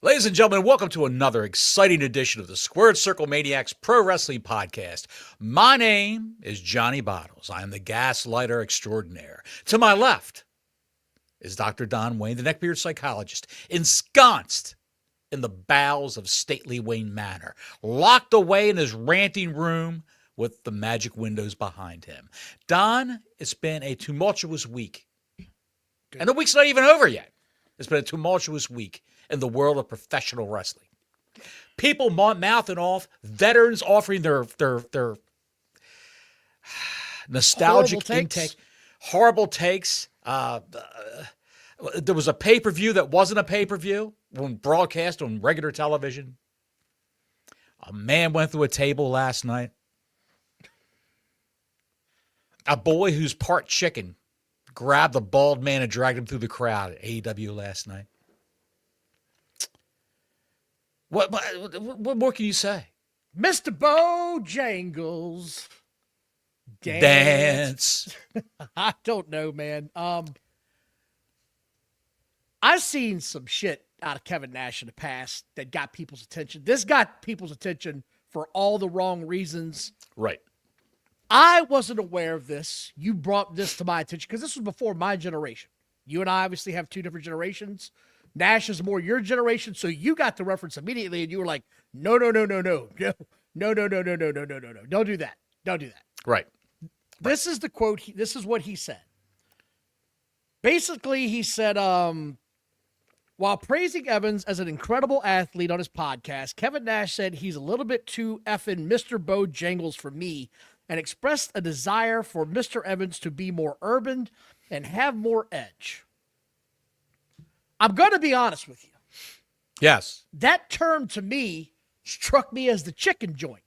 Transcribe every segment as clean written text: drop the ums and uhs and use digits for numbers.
Ladies and gentlemen, welcome to another exciting edition of the Squared Circle Maniacs Pro Wrestling Podcast. My name is Johnny Bottles. I am the gaslighter extraordinaire. To my left is Dr. Don Wayne, the neckbeard psychologist, ensconced in the bowels of stately Wayne Manor, locked away in his ranting room with the magic windows behind him. Don, it's been a tumultuous week. And the week's not even over yet. It's been a tumultuous week in the world of professional wrestling. People mouthing off, veterans offering their nostalgic intake, horrible takes. There was a pay-per-view that wasn't a pay-per-view when broadcast on regular television. A man went through a table last night. A boy who's part chicken grabbed the bald man and dragged him through the crowd at AEW last night. What more can you say? Mr. Bojangles. Dance. I don't know, man. I've seen some shit out of Kevin Nash in the past that got people's attention. This got people's attention for all the wrong reasons. Right. I wasn't aware of this. You brought this to my attention because this was before my generation. You and I obviously have two different generations. Nash is more your generation, so you got the reference immediately, and you were like, no. Don't do that. Don't do that. Right. This is the quote. This is what he said. Basically, he said, while praising Evans as an incredible athlete on his podcast, Kevin Nash said he's a little bit too effing Mr. Bojangles for me and expressed a desire for Mr. Evans to be more urban and have more edge. I'm going to be honest with you. Yes. That term to me struck me as the chicken joint.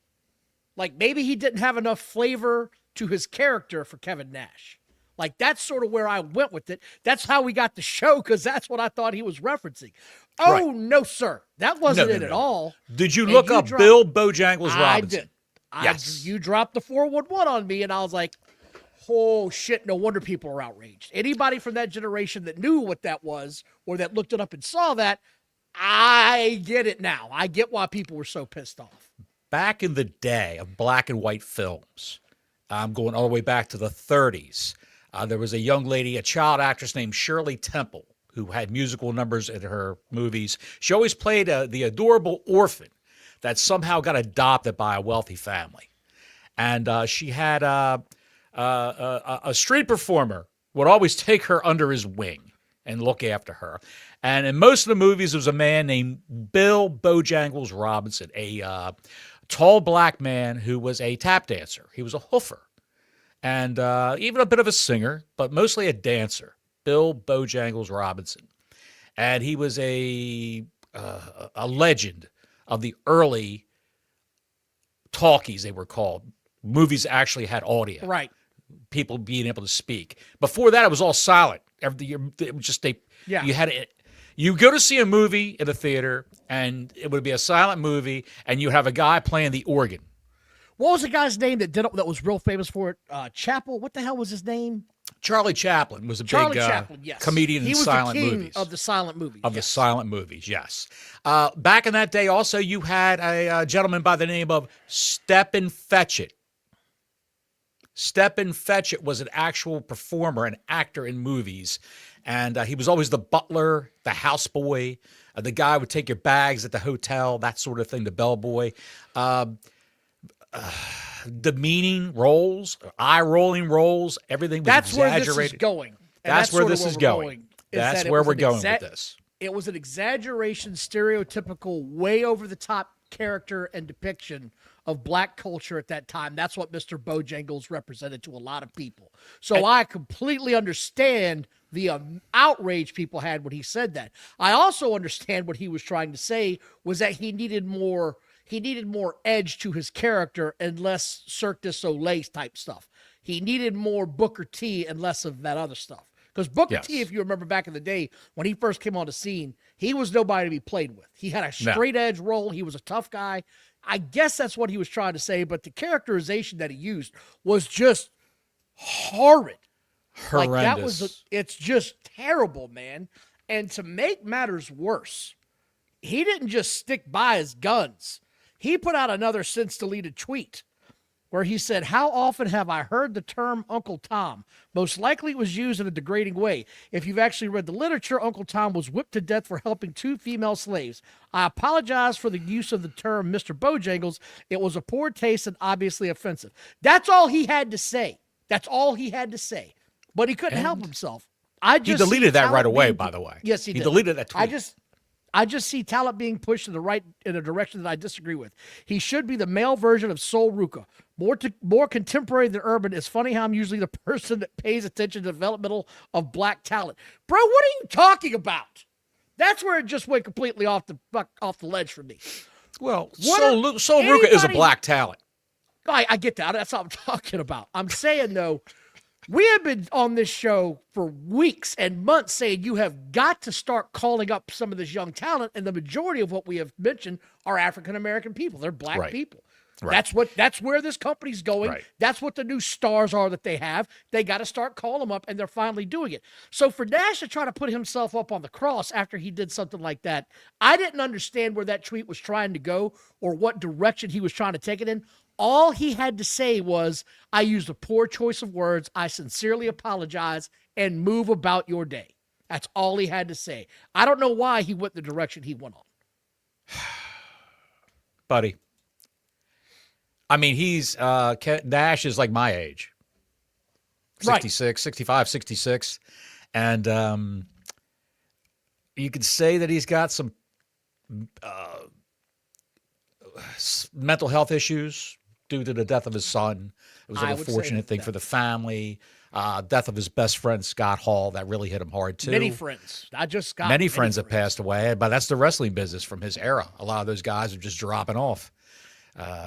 Like maybe he didn't have enough flavor to his character for Kevin Nash. Like that's sort of where I went with it. That's how we got the show because that's what I thought he was referencing. Oh, right. No, sir. That wasn't it at all. Did you look up Bill Bojangles Robinson? I did. Yes. You dropped the 411 on me and I was like, oh, shit, no wonder people are outraged. Anybody from that generation that knew what that was or that looked it up and saw that, I get it now. I get why people were so pissed off. Back in the day of black and white films, I'm going all the way back to the 30s, there was a young lady, a child actress named Shirley Temple, who had musical numbers in her movies. She always played the adorable orphan that somehow got adopted by a wealthy family. And she had a street performer would always take her under his wing and look after her. And in most of the movies, there was a man named Bill Bojangles Robinson, a tall black man who was a tap dancer. He was a hoofer and even a bit of a singer, but mostly a dancer. Bill Bojangles Robinson. And he was a legend of the early talkies, they were called. Movies actually had audio. Right. People being able to speak. Before that, it was all silent. It was just you go to see a movie in a theater, and it would be a silent movie, and you have a guy playing the organ. What was the guy's name that was real famous for it? Chappell. What the hell was his name? Charlie Chaplin was a big comedian in silent movies. He was the king of the silent movies. The silent movies, yes. Back in that day, also, you had a gentleman by the name of Stepin Fetchit. Stepin Fetchit was an actual performer, an actor in movies, and he was always the butler, the houseboy, the guy who would take your bags at the hotel, that sort of thing, the bellboy. Demeaning roles, eye-rolling roles, everything was exaggerated. That's where this is going. That's where this is going. That's where we're going with this. It was an exaggeration, stereotypical, way over-the-top character and depiction of black culture at that time. That's what Mr. Bojangles represented to a lot of people. So I completely understand the outrage people had when he said that. I also understand what he was trying to say was that he needed more edge to his character and less Cirque du Soleil type stuff. He needed more Booker T and less of that other stuff. Because Booker T, if you remember back in the day, when he first came on the scene, he was nobody to be played with. He had a straight edge role. He was a tough guy. I guess that's what he was trying to say, but the characterization that he used was just horrid. Horrendous. It's just terrible, man. And to make matters worse, he didn't just stick by his guns. He put out another since deleted tweet where he said, "How often have I heard the term Uncle Tom? Most likely it was used in a degrading way. If you've actually read the literature, Uncle Tom was whipped to death for helping 2 female slaves. I apologize for the use of the term Mr. Bojangles. It was a poor taste and obviously offensive." That's all he had to say. That's all he had to say. But he couldn't help himself. He deleted that right away, by the way. Yes, he did. He deleted that tweet. I just see talent being pushed in a direction that I disagree with. He should be the male version of Sol Ruca. More contemporary than urban. It's funny how I'm usually the person that pays attention to the developmental of black talent. Bro, what are you talking about? That's where it just went completely off the ledge for me. Well, Sol Ruca is a black talent. I get that. That's what I'm talking about. I'm saying, though, we have been on this show for weeks and months saying you have got to start calling up some of this young talent, and the majority of what we have mentioned are African-American people. They're black people. Right. That's where this company's going. Right. That's what the new stars are that they have. They got to start calling them up, and they're finally doing it. So for Nash to try to put himself up on the cross after he did something like that, I didn't understand where that tweet was trying to go or what direction he was trying to take it in. All he had to say was, "I used a poor choice of words. I sincerely apologize, and move about your day." That's all he had to say. I don't know why he went the direction he went on. Buddy. I mean, Nash is like my age. 66, 65, 66. And you could say that he's got some mental health issues due to the death of his son. It was an unfortunate thing for the family. Death of his best friend, Scott Hall, that really hit him hard, too. Many friends. Many friends have passed away, but that's the wrestling business from his era. A lot of those guys are just dropping off.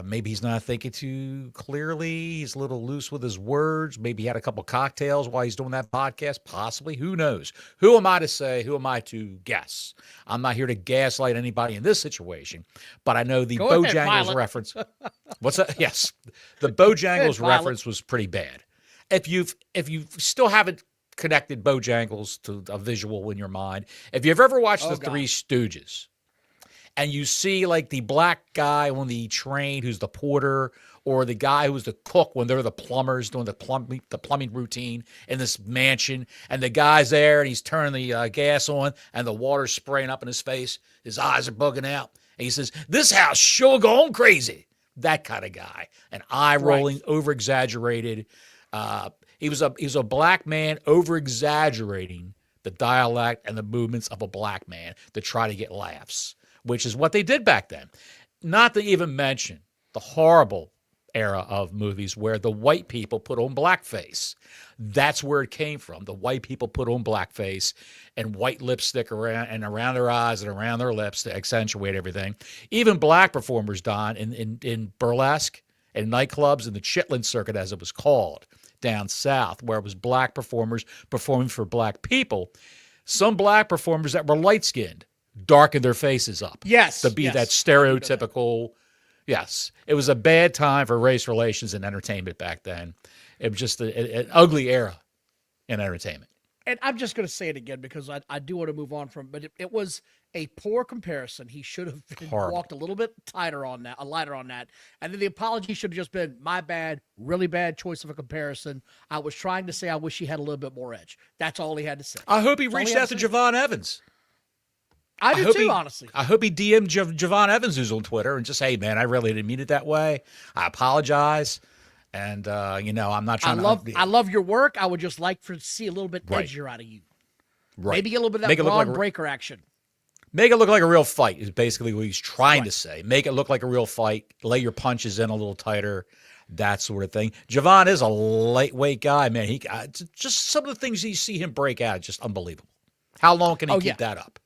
Maybe he's not thinking too clearly. He's a little loose with his words. Maybe he had a couple cocktails while he's doing that podcast. Possibly. Who knows? Who am I to say? Who am I to guess? I'm not here to gaslight anybody in this situation, but I know the Bojangles reference. What's that? Yes. The Bojangles reference was pretty bad. If you still haven't connected Bojangles to a visual in your mind, if you've ever watched the Three Stooges, and you see like the black guy on the train who's the porter, or the guy who's the cook when they're the plumbers doing the plumbing routine in this mansion, and the guy's there and he's turning the gas on and the water's spraying up in his face, his eyes are bugging out, and he says, "This house sure gone crazy." That kind of guy, an eye rolling, over exaggerated. He was a black man over exaggerating the dialect and the movements of a black man to try to get laughs, which is what they did back then. Not to even mention the horrible era of movies where the white people put on blackface. That's where it came from. The white people put on blackface and white lipstick around their eyes and around their lips to accentuate everything. Even black performers, Don, in burlesque and nightclubs and the Chitlin circuit, as it was called, down south, where it was black performers performing for black people. Some black performers that were light-skinned darkened their faces up. Yes. To be that stereotypical. Yes. It was a bad time for race relations and entertainment back then. It was just an ugly era in entertainment. And I'm just going to say it again because I do want to move on from, but it was a poor comparison. He should have walked a little bit lighter on that. And then the apology should have just been, "My bad, really bad choice of a comparison. I was trying to say I wish he had a little bit more edge." That's all he had to say. I hope he reached out to Javon Evans. I do too, honestly. I hope he DM'd Javon Evans, who's on Twitter, and just, "Hey, man, I really didn't mean it that way. I apologize. And, I'm not trying I love your work. I would just like to see a little bit edgier out of you. Right. Maybe a little bit of that Braun Breaker action. Make it look like a real fight is basically what he's trying to say. Make it look like a real fight. Lay your punches in a little tighter, that sort of thing. Javon is a lightweight guy, man. He just some of the things you see him break out, just unbelievable. How long can he keep that up?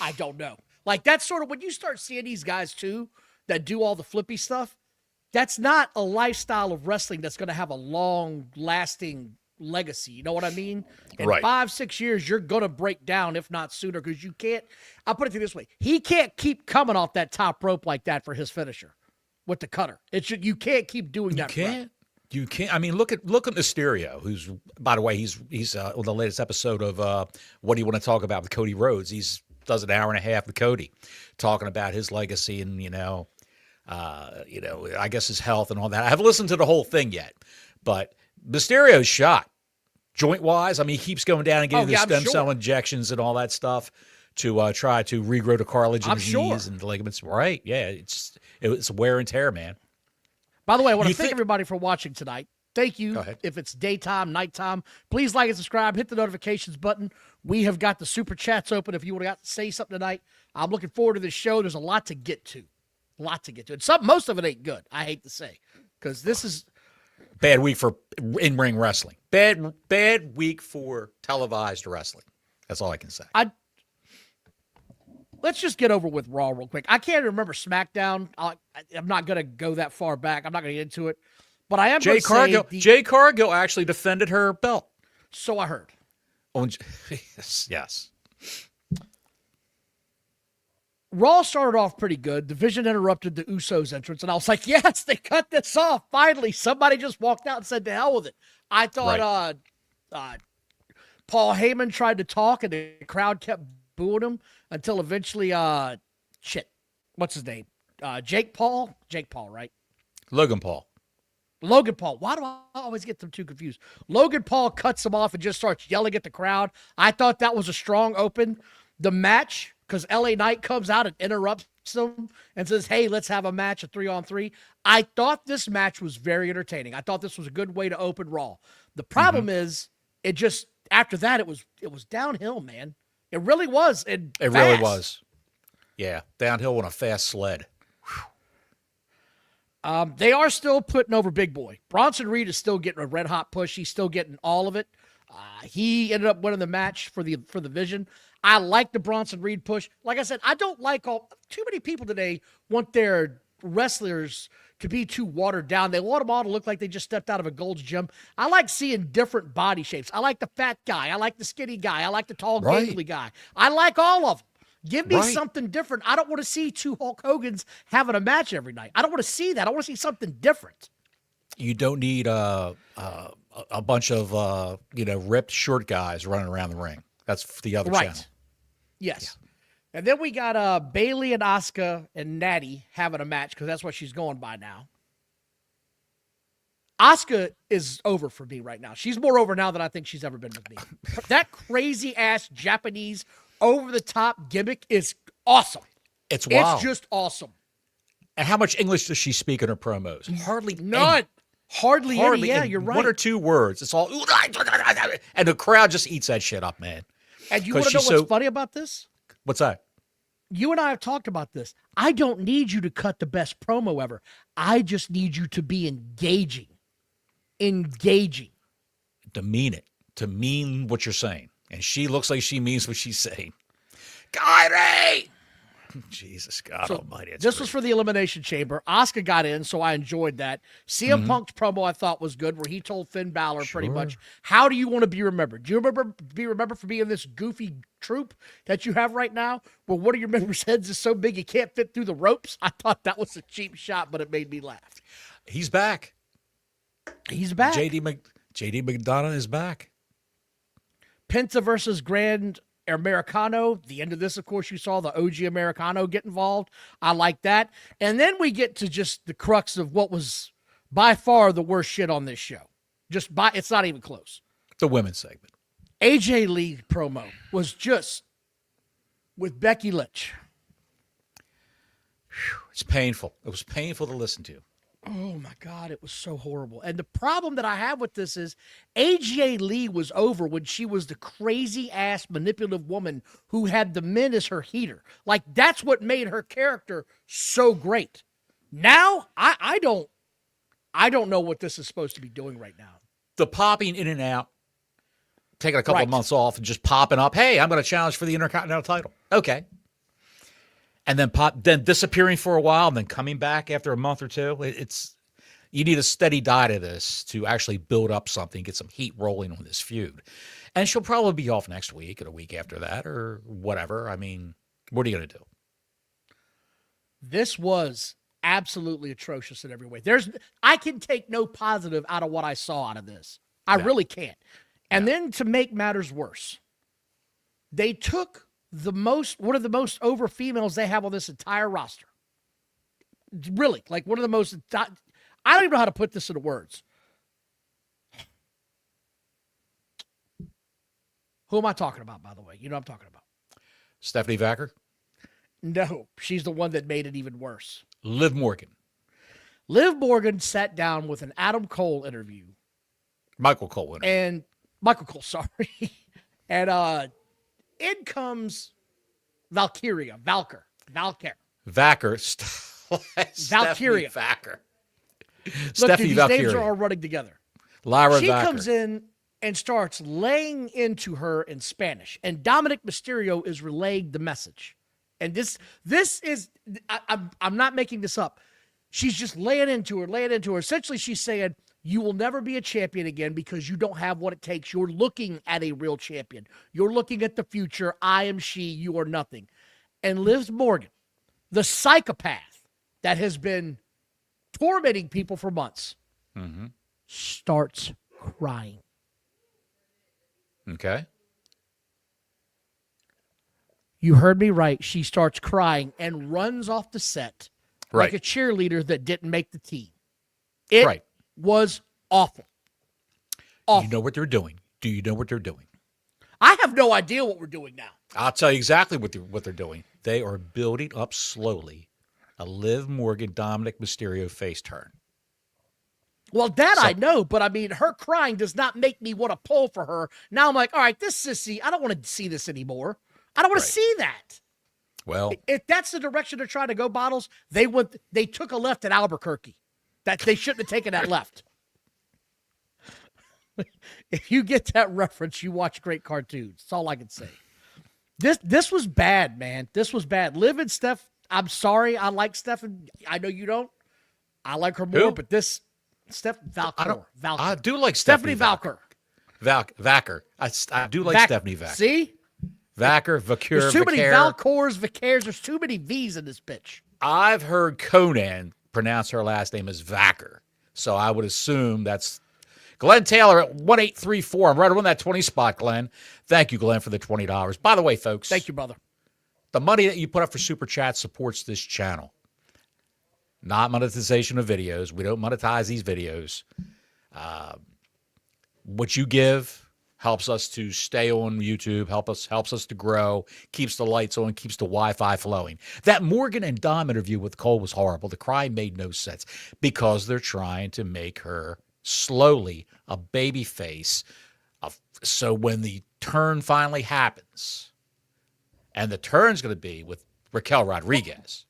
I don't know. Like, that's sort of when you start seeing these guys, too, that do all the flippy stuff, that's not a lifestyle of wrestling that's going to have a long-lasting legacy. You know what I mean? In 5-6 years, you're going to break down, if not sooner, because you can't – I'll put it to you this way. He can't keep coming off that top rope like that for his finisher with the cutter. You can't keep doing that. You can't. I mean, look at Mysterio, who's, by the way, he's on the latest episode of What Do You Want to Talk About with Cody Rhodes. He's does an hour and a half with Cody, talking about his legacy and I guess his health and all that. I haven't listened to the whole thing yet, but Mysterio's shot joint wise. I mean, he keeps going down and getting the stem cell injections and all that stuff to try to regrow the cartilage in his knees and the ligaments. Right? Yeah, it's wear and tear, man. By the way, I want to thank everybody for watching tonight. Thank you. Go ahead. If it's daytime, nighttime, please like and subscribe. Hit the notifications button. We have got the super chats open. If you want to say something tonight, I'm looking forward to this show. There's a lot to get to. And most of it ain't good, I hate to say, because this is bad week for in-ring wrestling. Bad week for televised wrestling. That's all I can say. Let's just get over with Raw real quick. I can't remember SmackDown. I'm not going to go that far back. I'm not going to get into it. But I am going to say Jay Cargill actually defended her belt. So I heard. Oh, yes. Raw started off pretty good. Division interrupted the Usos' entrance, and I was like, yes, they cut this off. Finally, somebody just walked out and said, to hell with it. I thought Paul Heyman tried to talk, and the crowd kept booing him until eventually, what's his name? Jake Paul, right? Logan Paul. Why do I always get them too confused? Logan Paul cuts him off and just starts yelling at the crowd. I thought that was a strong open. The match, because LA Knight comes out and interrupts them and says, hey, let's have a match, a 3-on-3. I thought this match was very entertaining. I thought this was a good way to open Raw. The problem is, it just, after that, it was downhill, man. It really was. It really was. Yeah, downhill on a fast sled. They are still putting over Big Boy. Bronson Reed is still getting a red-hot push. He's still getting all of it. He ended up winning the match for the Vision. I like the Bronson Reed push. Like I said, I don't like too many people today want their wrestlers to be too watered down. They want them all to look like they just stepped out of a Gold's Gym. I like seeing different body shapes. I like the fat guy. I like the skinny guy. I like the tall, gangly guy. I like all of them. Give me something different. I don't want to see two Hulk Hogans having a match every night. I don't want to see that. I want to see something different. You don't need a bunch of ripped short guys running around the ring. That's the other channel. Yes. Yeah. And then we got Bayley and Asuka and Natty having a match because that's what she's going by now. Asuka is over for me right now. She's more over now than I think she's ever been with me. That crazy-ass Japanese over-the-top gimmick is awesome. It's wild. It's just awesome. And how much English does she speak in her promos? Hardly none. Any. Hardly any. Yeah, you're right. One or two words. It's all, and the crowd just eats that shit up, man. And you want to know what's funny about this? What's that? You and I have talked about this. I don't need you to cut the best promo ever. I just need you to be engaging. To mean it. To mean what you're saying. And she looks like she means what she's saying. Kyrie! Jesus God almighty. This was for the Elimination Chamber. Asuka got in, so I enjoyed that. CM Punk's promo I thought was good, where he told Finn Balor pretty much, how do you want to be remembered? Do you be remembered for being this goofy troop that you have right now, where one of your members' heads is so big you can't fit through the ropes? I thought that was a cheap shot, but it made me laugh. He's back. JD McDonough is back. Penta versus Grand Americano. The end of this, of course, you saw the OG Americano get involved. I like that. And then we get to just the crux of what was by far the worst shit on this show. It's not even close. The women's segment. AJ Lee promo was just with Becky Lynch. It's painful. It was painful to listen to. Oh, my God, it was so horrible. And the problem that I have with this is AJ Lee was over when she was the crazy-ass manipulative woman who had the men as her heater. Like, that's what made her character so great. Now, I don't know what this is supposed to be doing right now. The popping in and out, taking a couple of months off and just popping up, hey, I'm going to challenge for the Intercontinental title. Okay. And then disappearing for a while and then coming back after a month or two. You need a steady diet of this to actually build up something, get some heat rolling on this feud. And she'll probably be off next week and a week after that or whatever. I mean, what are you going to do? This was absolutely atrocious in every way. I can take no positive out of what I saw out of this. I really can't. And then to make matters worse, they took one of the most over females they have on this entire roster. Really, like one of the most. I don't even know how to put this into words. Who am I talking about, by the way? You know what I'm talking about. Stephanie Vacker? No, she's the one that made it even worse. Liv Morgan. Liv Morgan sat down with an Adam Cole interview. Michael Cole interview. And Michael Cole, sorry. And in comes Valkyria. Valkyria. Valkyria. Vacker. Look, Stephanie dude, these Valkyria. names are all running together. Lyra She Vacker. comes in and starts laying into her in Spanish. And Dominic Mysterio is relaying the message. And this is, I'm not making this up. She's just laying into her. Essentially, she's saying, you will never be a champion again because you don't have what it takes. You're looking at a real champion. You're looking at the future. I am she. You are nothing. And Liv Morgan, the psychopath that has been tormenting people for months, starts crying. Okay. You heard me right. She starts crying and runs off the set like a cheerleader that didn't make the team. It was awful. You know what they're doing. Do you know what they're doing? I have no idea what we're doing now. I'll tell you exactly what they're doing. They are building up slowly a Liv Morgan, Dominic Mysterio face turn. Well, I know, but I mean, her crying does not make me want to pull for her. Now I'm like, all right, this sissy, I don't want to see this anymore. I don't want to see that. Well, if that's the direction they're trying to go, Bottles, they took a left at Albuquerque. That they shouldn't have taken that left. If you get that reference, you watch great cartoons. That's all I can say. This was bad, man. This was bad. Liv and Steph, I'm sorry. I like Steph, and I know you don't. I like her more, but this Steph Valkyr. I do like Stephanie Valkyr. Vacker. I do like Stephanie Vacker. See? Vacker, Vacker. There's too many Valkyrs, Vackers. There's too many V's in this bitch. I've heard Conan pronounce her last name as Vacker, so I would assume that's Glenn Taylor at 1834. I'm right on that 20 spot, Glenn. Thank you, Glenn, for the $20. By the way, folks. Thank you, brother. The money that you put up for Super Chat supports this channel. Not monetization of videos. We don't monetize these videos. What you give helps us to stay on YouTube, helps us to grow, keeps the lights on, keeps the Wi-Fi flowing. That Morgan and Dom interview with Cole was horrible. The cry made no sense because they're trying to make her slowly a baby face. So when the turn finally happens, and the turn's going to be with Raquel Rodriguez.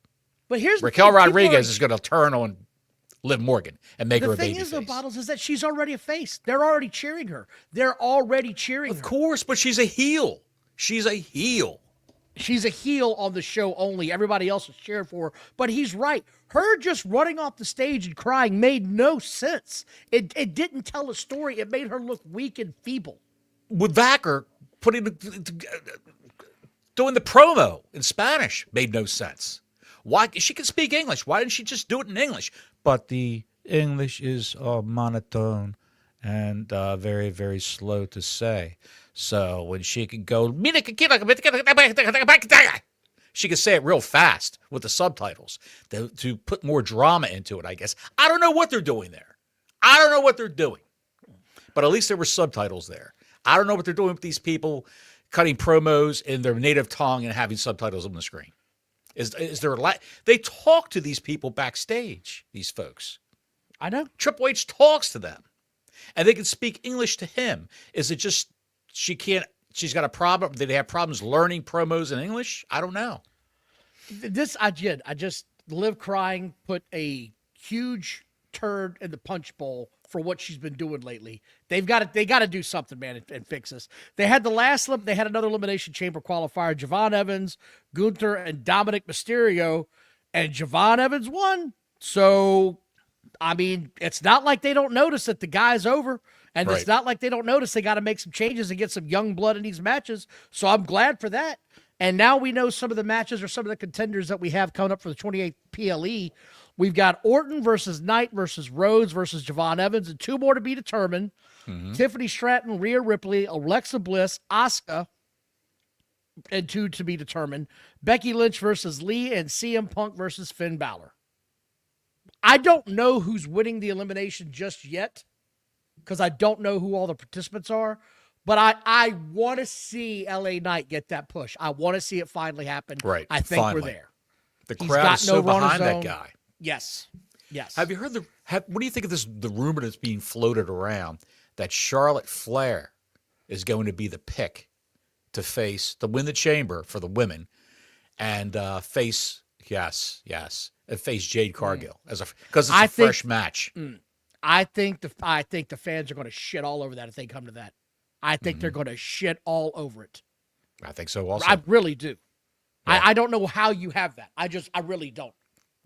But here's Raquel Rodriguez is going to turn on Liv Morgan and make her a baby face. The thing is, though, Bottles, is that she's already a face. They're already cheering her. Of course, but she's a heel. She's a heel on the show only. Everybody else is cheering for her. But he's right. Her just running off the stage and crying made no sense. It didn't tell a story. It made her look weak and feeble. With Vacker doing the promo in Spanish made no sense. Why? She can speak English. Why didn't she just do it in English? But the English is monotone and very, very slow to say. So when she could go, she could say it real fast with the subtitles to put more drama into it, I guess. I don't know what they're doing there. But at least there were subtitles there. I don't know what they're doing with these people cutting promos in their native tongue and having subtitles on the screen. Is there they talk to these people backstage, these folks. I know. Triple H talks to them. And they can speak English to him. Is it just she's got a problem? Did they have problems learning promos in English? I don't know. I just Liv crying put a huge turd in the punch bowl for what she's been doing lately. They got to do something, man, and fix this. They had they had another Elimination Chamber qualifier, Javon Evans, Gunther, and Dominic Mysterio, and Javon Evans won. So, I mean, it's not like they don't notice that the guy's over, and It's not like they don't notice they got to make some changes and get some young blood in these matches. So I'm glad for that. And now we know some of the matches or some of the contenders that we have coming up for the 28th PLE. We've got Orton versus Knight versus Rhodes versus Javon Evans, and two more to be determined. Tiffany Stratton, Rhea Ripley, Alexa Bliss, Asuka, and 2 to be determined. Becky Lynch versus Lee and CM Punk versus Finn Balor. I don't know who's winning the elimination just yet because I don't know who all the participants are. But I want to see LA Knight get that push. I want to see it finally happen. Right. I think finally. we're there. The crowd is so behind that guy. Yes. Have you heard what do you think of the rumor that's being floated around that Charlotte Flair is going to be the pick to win the chamber for the women and face Jade Cargill because it's a fresh match. I think the fans are going to shit all over that if they come to that. I think they're going to shit all over it. I think so also. I really do. Yeah. I don't know how you have that. I really don't.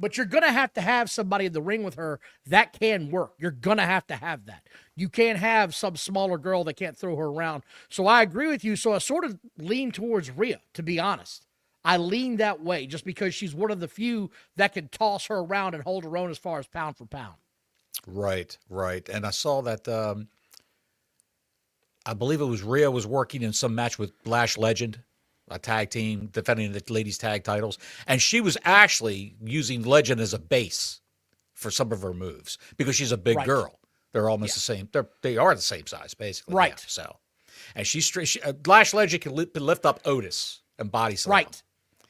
But you're going to have somebody in the ring with her that can work. You're going to have that. You can't have some smaller girl that can't throw her around. So I agree with you. So I sort of lean towards Rhea, to be honest. I lean that way just because she's one of the few that can toss her around and hold her own as far as pound for pound. Right. And I saw that I believe it was Rhea was working in some match with Lash Legend, a tag team defending the ladies' tag titles, and she was actually using Legend as a base for some of her moves because she's a big girl. They're almost the same. They are the same size, basically. Right. Yeah, so, and Lash Legend can lift up Otis and body slam. Right.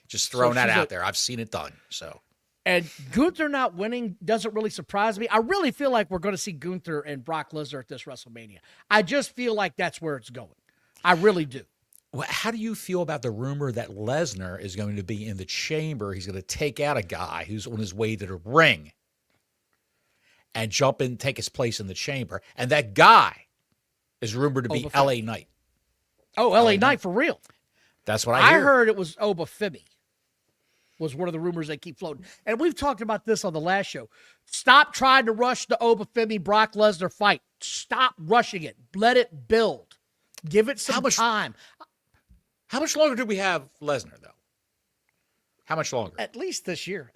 Just throwing that out there. I've seen it done. So. And Gunther not winning doesn't really surprise me. I really feel like we're going to see Gunther and Brock Lesnar at this WrestleMania. I just feel like that's where it's going. I really do. Well, how do you feel about the rumor that Lesnar is going to be in the chamber? He's going to take out a guy who's on his way to the ring and jump in, take his place in the chamber. And that guy is rumored to be LA Knight. Oh, LA Knight for real. That's what I hear. I heard it was Oba Femi. Was one of the rumors that keep floating. And we've talked about this on the last show. Stop trying to rush the Oba Femi Brock Lesnar fight. Stop rushing it. Let it build. Give it some time. How much longer do we have Lesnar, though? How much longer? At least this year.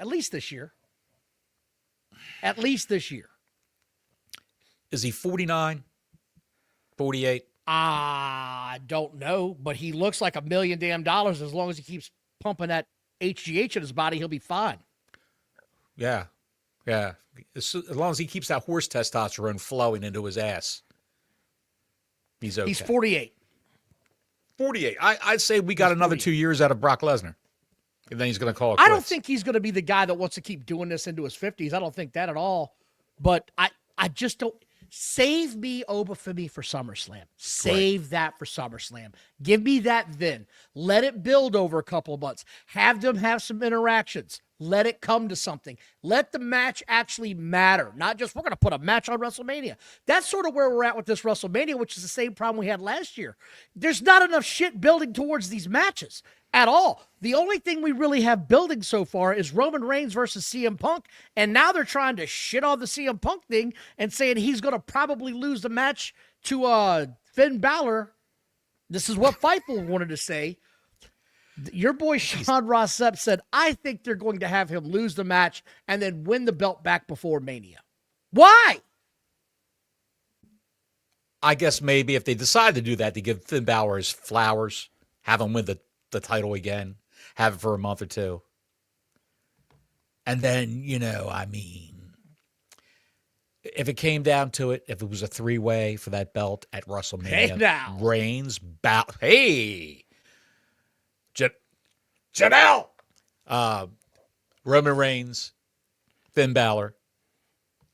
Is he 49? 48? I don't know, but he looks like $1 million as long as he keeps pumping that HGH in his body, he'll be fine. Yeah. As long as he keeps that horse testosterone flowing into his ass, he's okay. He's 48. 48. I'd say we got another 2 years out of Brock Lesnar. And then he's going to call it quits. I don't think he's going to be the guy that wants to keep doing this into his 50s. I don't think that at all. But I just don't. Save me Oba Femi for SummerSlam. Save that for SummerSlam. Give me that then. Let it build over a couple of months. Have them have some interactions. Let it come to something. Let the match actually matter. Not just, we're going to put a match on WrestleMania. That's sort of where we're at with this WrestleMania, which is the same problem we had last year. There's not enough shit building towards these matches at all. The only thing we really have building so far is Roman Reigns versus CM Punk, and now they're trying to shit on the CM Punk thing and saying he's going to probably lose the match to Finn Balor. This is what Fightful wanted to say. Your boy Sean Rossap said, I think they're going to have him lose the match and then win the belt back before Mania. Why? I guess maybe if they decide to do that, they give Finn Balor his flowers, have him win the title again, have it for a month or two. And then, if it came down to it, if it was a three-way for that belt at WrestleMania, Reigns, Janelle, Roman Reigns, Finn Balor,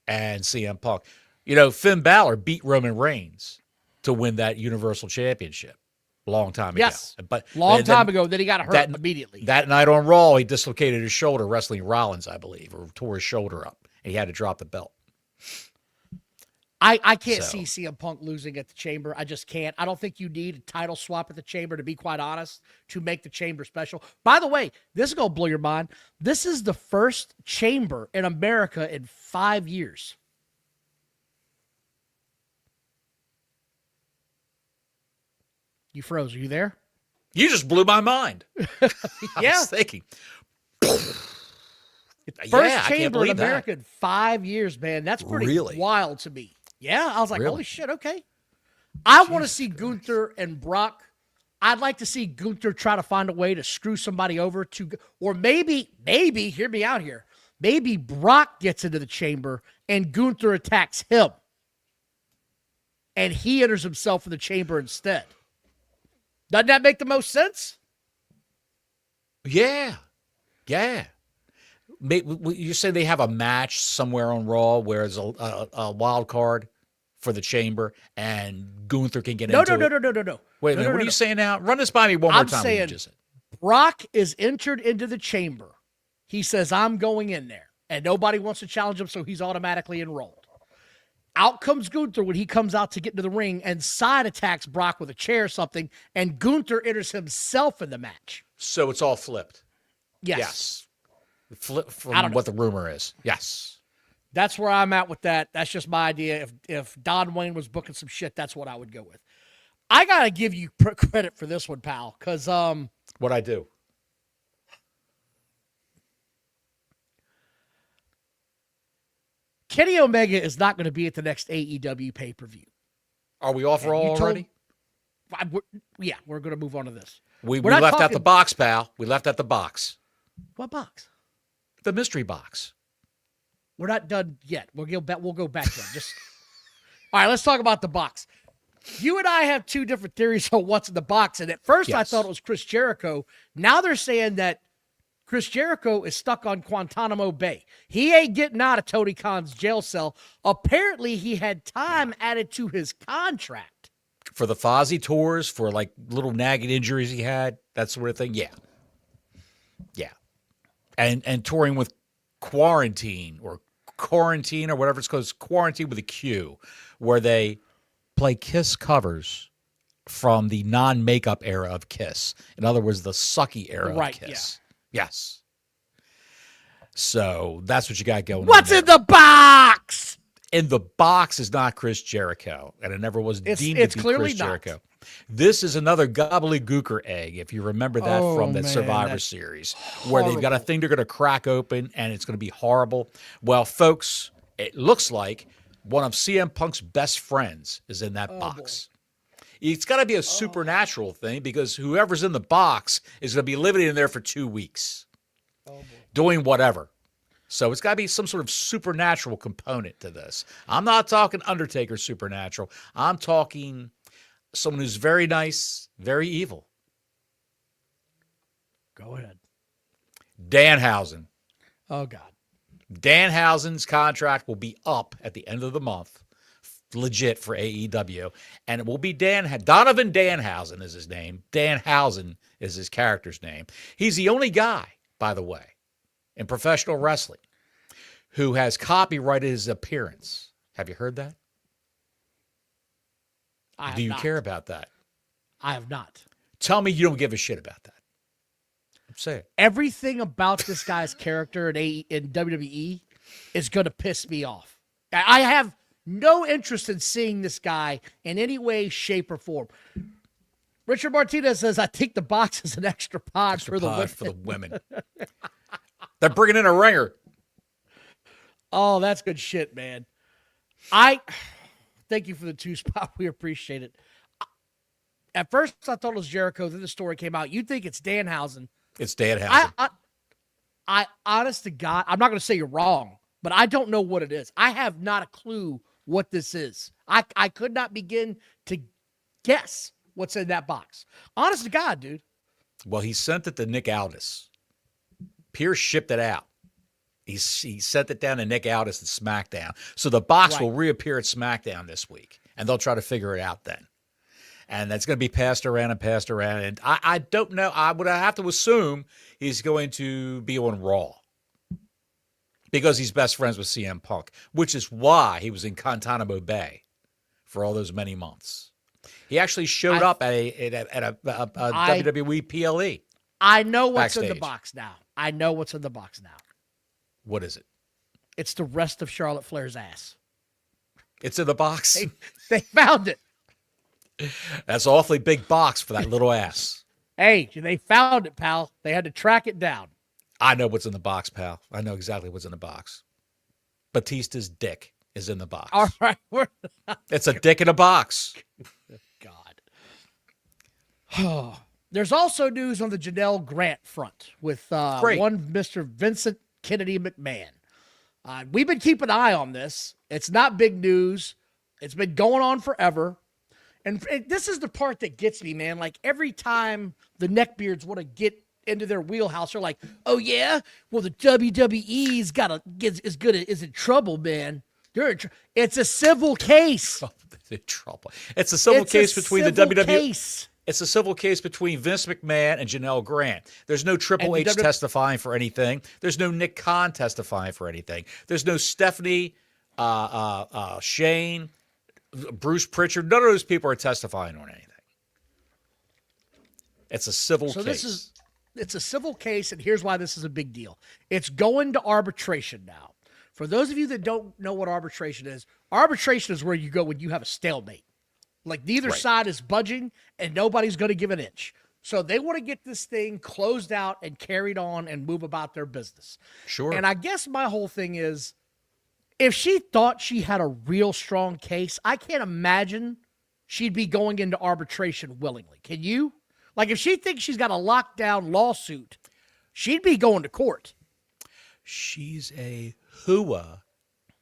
and CM Punk. Finn Balor beat Roman Reigns to win that Universal Championship a long time ago. Yes, but long time ago. Then he got hurt immediately. That night on Raw, he dislocated his shoulder wrestling Rollins, I believe, or tore his shoulder up, and he had to drop the belt. I can't see CM Punk losing at the Chamber. I just can't. I don't think you need a title swap at the Chamber, to be quite honest, to make the Chamber special. By the way, this is going to blow your mind. This is the first Chamber in America in 5 years. You froze. Are you there? You just blew my mind. I was thinking. First Chamber in America in 5 years, man. That's pretty wild to me. Yeah, I was like, holy shit, okay. I want to see Gunther and Brock I'd like to see Gunther try to find a way to screw somebody over or maybe, hear me out here. Maybe Brock gets into the chamber and Gunther attacks him. And he enters himself in the chamber instead. Doesn't that make the most sense? Yeah. Yeah. You say they have a match somewhere on Raw where it's a wild card for the chamber and Gunther can get into it? No. Wait a minute. What are you saying now? Run this by me one more time. I'm saying Brock is entered into the chamber. He says, I'm going in there. And nobody wants to challenge him, so he's automatically enrolled. Out comes Gunther when he comes out to get into the ring and side attacks Brock with a chair or something, and Gunther enters himself in the match. So it's all flipped. Yes. Flip from what the rumor is. Yes. That's where I'm at with that. That's just my idea. If Don Wayne was booking some shit, that's what I would go with. I got to give you credit for this one, pal, because what I do? Kenny Omega is not going to be at the next AEW pay-per-view. Are we off Raw already? Yeah, we're going to move on to this. We left out the box, pal. We left out the box. What box? The mystery box. We're not done yet. We'll go back to it. All right, let's talk about the box. You and I have two different theories on what's in the box. And at first I thought it was Chris Jericho. Now they're saying that Chris Jericho is stuck on Guantanamo Bay. He ain't getting out of Tony Khan's jail cell. Apparently he had time added to his contract. For the Fozzy tours, for like little nagging injuries he had, that sort of thing. Yeah. Yeah. And touring with Quarantine or whatever it's called, Quarantine with a Q, where they play Kiss covers from the non-makeup era of Kiss. In other words, the sucky era of Kiss. Yeah. Yes. So that's what you got going on. What's in the box? In the box is not Chris Jericho, and it never was deemed to be Chris Jericho. This is another gobbledygooker egg, if you remember that from that Survivor Series, where they've got a thing they're going to crack open, and it's going to be horrible. Well, folks, it looks like one of CM Punk's best friends is in that box. Boy. It's got to be a supernatural thing, because whoever's in the box is going to be living in there for 2 weeks, doing whatever. So it's got to be some sort of supernatural component to this. I'm not talking Undertaker supernatural. I'm talking someone who's very nice, very evil. Go ahead. Danhausen. Oh, God. Danhausen's contract will be up at the end of the month, legit for AEW, and it will be Donovan Danhausen is his name. Danhausen is his character's name. He's the only guy, by the way, in professional wrestling who has copyrighted his appearance. Have you heard that? Do you care about that? I have not. Tell me you don't give a shit about that. Say it. Everything about this guy's character in WWE is going to piss me off. I have no interest in seeing this guy in any way, shape, or form. Richard Martinez says, I think the box is an extra pod for the women. They're bringing in a ringer. Oh, that's good shit, man. Thank you for the 2 spot. We appreciate it. At first, I thought it was Jericho. Then the story came out. You'd think it's Danhausen. It's Danhausen. I honest to God, I'm not going to say you're wrong, but I don't know what it is. I have not a clue what this is. I could not begin to guess what's in that box. Honest to God, dude. Well, he sent it to Nick Aldis. Pierce shipped it out. He sent it down to Nick Aldis at SmackDown. So the box will reappear at SmackDown this week, and they'll try to figure it out then. And that's going to be passed around. And I don't know. I would have to assume he's going to be on Raw because he's best friends with CM Punk, which is why he was in Guantanamo Bay for all those many months. He actually showed up at a WWE PLE. I know what's backstage. In the box now. I know what's in the box now. What is it? It's the rest of Charlotte Flair's ass. It's in the box? They found it. That's an awfully big box for that little ass. Hey, they found it, pal. They had to track it down. I know what's in the box, pal. I know exactly what's in the box. Batista's dick is in the box. All right. It's a dick in a box. God. There's also news on the Janelle Grant front with one Mr. Vincent Kennedy McMahon. We've been keeping an eye on this. It's not big news. It's been going on forever. And this is the part that gets me, man. Like, every time the neckbeards want to get into their wheelhouse, they're like, oh, yeah? Well, the WWE's is in trouble, man. It's a civil case. Oh, they're in trouble. It's a civil case between the WWE. It's a civil case between Vince McMahon and Janelle Grant. There's no Triple H testifying for anything. There's no Nick Khan testifying for anything. There's no Stephanie, Shane, Bruce Pritchard. None of those people are testifying on anything. It's a civil case. It's a civil case, and here's why this is a big deal. It's going to arbitration now. For those of you that don't know what arbitration is where you go when you have a stalemate. Like, neither side is budging, and nobody's going to give an inch. So they want to get this thing closed out and carried on and move about their business. Sure. And I guess my whole thing is, if she thought she had a real strong case, I can't imagine she'd be going into arbitration willingly. Can you? Like, if she thinks she's got a lockdown lawsuit, she'd be going to court. She's a hooah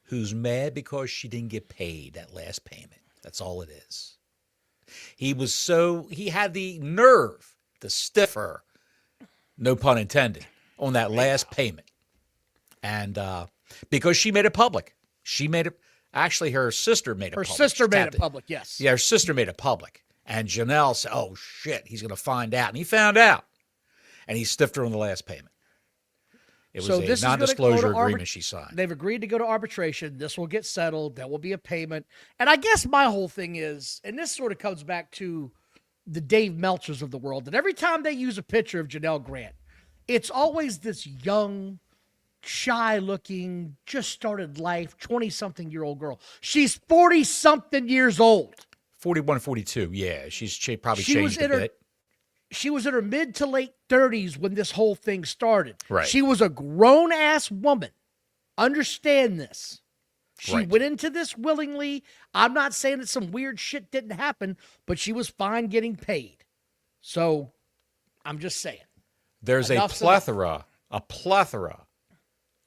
who's mad because she didn't get paid that last payment. That's all it is. He had the nerve, the stiffer, no pun intended, on that last payment. And because she made it public. Actually, her sister made it public. Her sister made it public, yes. Yeah, her sister made it public. And Janelle said, oh, shit, he's going to find out. And he found out. And he stiffed her on the last payment. It was a non-disclosure agreement she signed. They've agreed to go to arbitration. This will get settled. There will be a payment. And I guess my whole thing is, and this sort of comes back to the Dave Meltzers of the world, that every time they use a picture of Janelle Grant, it's always this young, shy-looking, just started life, 20-something-year-old girl. She's 40-something years old. 41, 42, yeah. She's probably changed a bit. She was in her mid to late 30s when this whole thing started. Right. She was a grown-ass woman. Understand this. She went into this willingly. I'm not saying that some weird shit didn't happen, but she was fine getting paid. So, I'm just saying. There's a plethora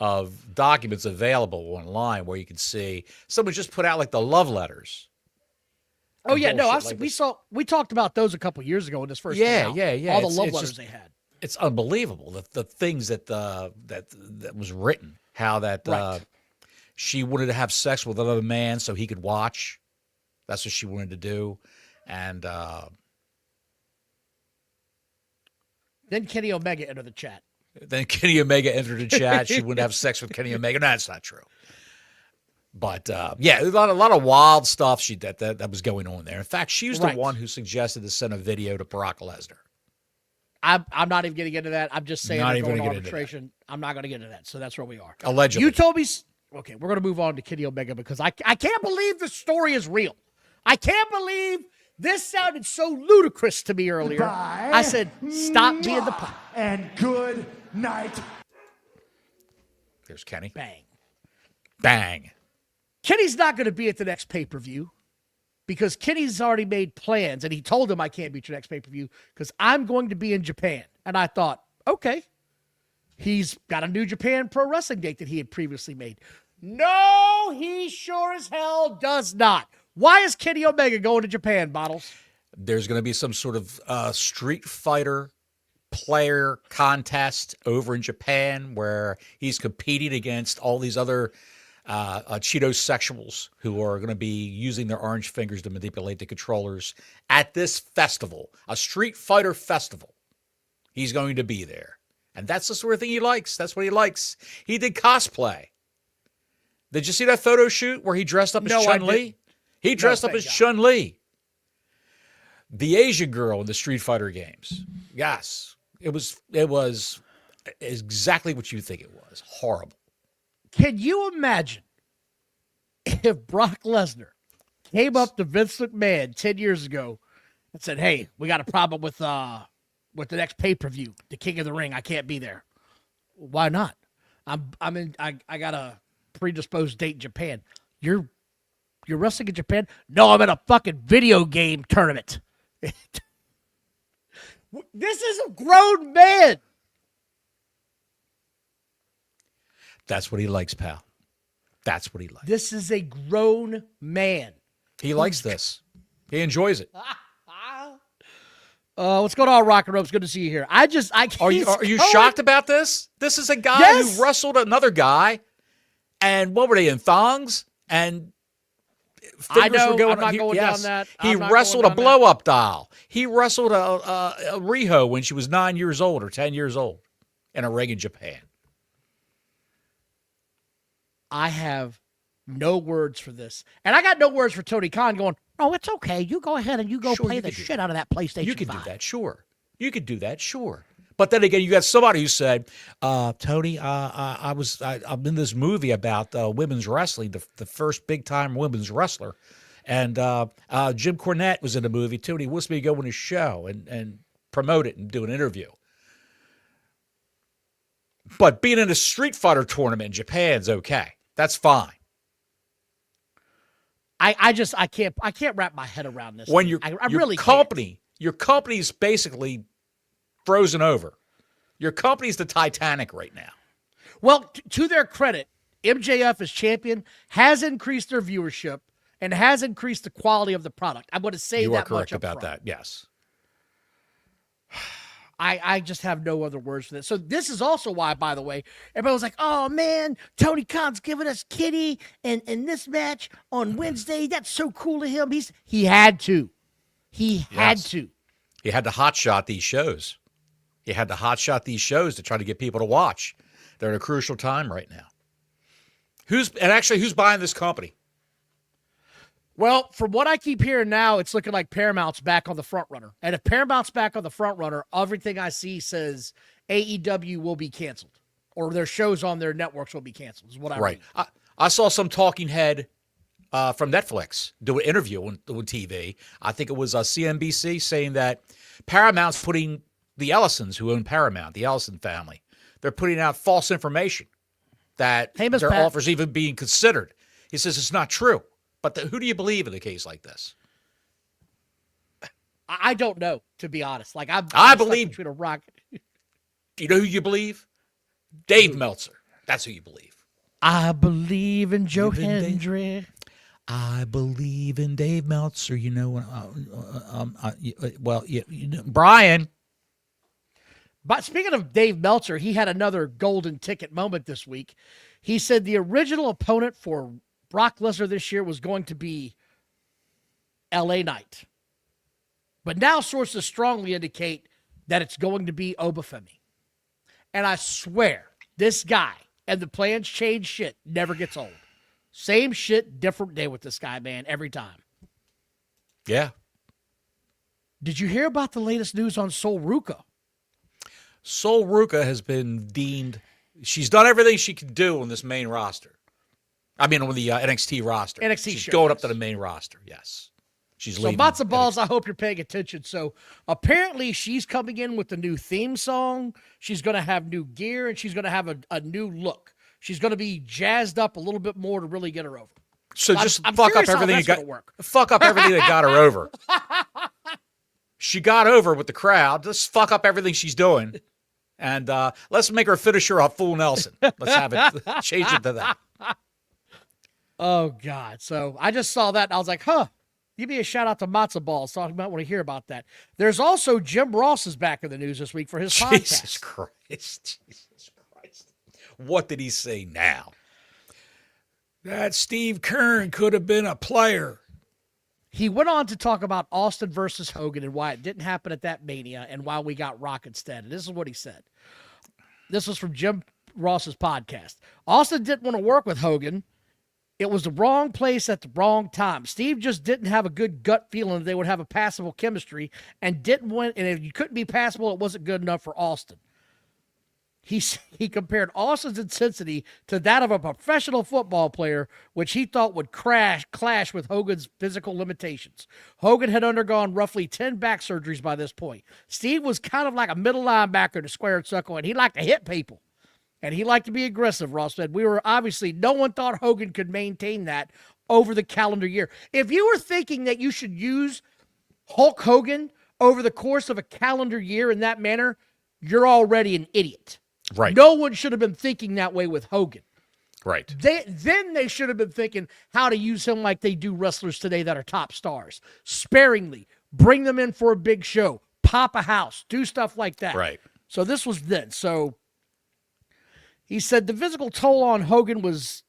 of documents available online where you can see someone just put out like the love letters. Oh yeah, no, we talked about those a couple years ago when this first came out. Yeah. All the love letters they had. It's unbelievable the things that was written. How that she wanted to have sex with another man so he could watch. That's what she wanted to do, and then Kenny Omega entered the chat. She wouldn't have sex with Kenny Omega. No, that's not true. But yeah, a lot of wild stuff that was going on there. In fact, she was the one who suggested to send a video to Brock Lesnar. I'm not even getting into that. I'm just saying I'm going to arbitration. I'm not going to get into that. So that's where we are. Allegedly. You told me. Okay, we're going to move on to Kenny Omega because I can't believe the story is real. I can't believe this sounded so ludicrous to me earlier. Goodbye. I said, stop being the pop. And good night. There's Kenny. Bang. Bang. Kenny's not going to be at the next pay-per-view because Kenny's already made plans, and he told him I can't be at your next pay-per-view because I'm going to be in Japan. And I thought, okay, he's got a New Japan Pro Wrestling date that he had previously made. No, he sure as hell does not. Why is Kenny Omega going to Japan, Bottles? There's going to be some sort of Street Fighter player contest over in Japan where he's competing against all these other Cheeto sexuals who are going to be using their orange fingers to manipulate the controllers at this festival, a Street Fighter festival. He's going to be there. And that's the sort of thing he likes. That's what he likes. He did cosplay. Did you see that photo shoot where he dressed up as Chun-Li? He dressed up as Chun-Li. The Asian girl in the Street Fighter games. Yes. It was exactly what you think it was. Horrible. Can you imagine if Brock Lesnar came up to Vince McMahon 10 years ago and said, hey, we got a problem with the next pay-per-view, the King of the Ring. I can't be there. Why not? I got a predisposed date in Japan. You're wrestling in Japan? No, I'm at a fucking video game tournament. This is a grown man. That's what he likes, pal. That's what he likes. This is a grown man. He likes this. He enjoys it. What's going on, Rock and Rope? It's good to see you here. Are you shocked about this? This is a guy who wrestled another guy, and what were they, in thongs? And fingers were going. I'm not going down that. He wrestled a blow-up doll. He wrestled a Riho when she was 9 years old or 10 years old in a ring in Japan. I have no words for this. And I got no words for Tony Khan going, oh, it's okay. You go ahead and you go play the shit out of that PlayStation 5. You can do that, sure. You could do that, sure. But then again, you got somebody who said, Tony, I'm in this movie about women's wrestling, the first big-time women's wrestler. And Jim Cornette was in the movie, too, and he wants me to go on his show and promote it and do an interview. But being in a Street Fighter tournament in Japan's okay. That's fine. I can't wrap my head around this. When can't. Your company's basically frozen over. Your company's the Titanic right now. Well, to their credit, MJF as champion has increased their viewership and has increased the quality of the product. I'm going to say that much. You are correct about that, yes. I just have no other words for this. So this is also why, by the way, everybody was like, oh, man, Tony Khan's giving us Kitty and this match on Wednesday. That's so cool of him. He had to. He had to. He had to hotshot these shows. He had to hotshot these shows to try to get people to watch. They're at a crucial time right now. Who's buying this company? Well, from what I keep hearing now, it's looking like Paramount's back on the front runner. And if Paramount's back on the front runner, everything I see says AEW will be canceled, or their shows on their networks will be canceled, is what I read. I saw some talking head from Netflix do an interview on TV. I think it was CNBC saying that Paramount's putting the Ellisons, who own Paramount, the Ellison family, they're putting out false information that their offers even being considered. He says it's not true. But who do you believe in a case like this? I don't know, to be honest. Like I believe between a rock. Do you know who you believe? Dave Meltzer. That's who you believe. I believe in Joe Hendry. I believe in Dave Meltzer. You know, Brian. But speaking of Dave Meltzer, he had another golden ticket moment this week. He said the original opponent for Brock Lesnar this year was going to be LA Knight. But now sources strongly indicate that it's going to be Obafemi. And I swear, this guy and the plans change shit never gets old. Same shit, different day with this guy, man, every time. Yeah. Did you hear about the latest news on Sol Ruca? Sol Ruca has been deemed, she's done everything she can do on this main roster. I mean, on the NXT roster. She's going up to the main roster, yes. She's leaving. So, Matzo Balls, I hope you're paying attention. So, apparently, she's coming in with a new theme song. She's going to have new gear, and she's going to have a new look. She's going to be jazzed up a little bit more to really get her over. So, fuck up everything that got her over. She got over with the crowd. Just fuck up everything she's doing. And let's make her finish her a full Nelson. Let's have it, change it to that. Oh, God. So I just saw that, and I was like, give me a shout-out to Matzo Balls, so I might want to hear about that. There's also Jim Ross is back in the news this week for his podcast. Jesus Christ. What did he say now? That Steve Keirn could have been a player. He went on to talk about Austin versus Hogan and why it didn't happen at that Mania and why we got Rock instead. And this is what he said. This was from Jim Ross's podcast. Austin didn't want to work with Hogan. It was the wrong place at the wrong time. Steve just didn't have a good gut feeling that they would have a passable chemistry and didn't want, and if you couldn't be passable, it wasn't good enough for Austin. He compared Austin's intensity to that of a professional football player, which he thought would clash with Hogan's physical limitations. Hogan had undergone roughly 10 back surgeries by this point. Steve was kind of like a middle linebacker in a square and circle, and he liked to hit people. And he liked to be aggressive, Ross said. No one thought Hogan could maintain that over the calendar year. If you were thinking that you should use Hulk Hogan over the course of a calendar year in that manner, you're already an idiot. Right. No one should have been thinking that way with Hogan. Right. Then they should have been thinking how to use him like they do wrestlers today that are top stars. Sparingly. Bring them in for a big show. Pop a house. Do stuff like that. Right. So this was then. So he said the physical toll on Hogan was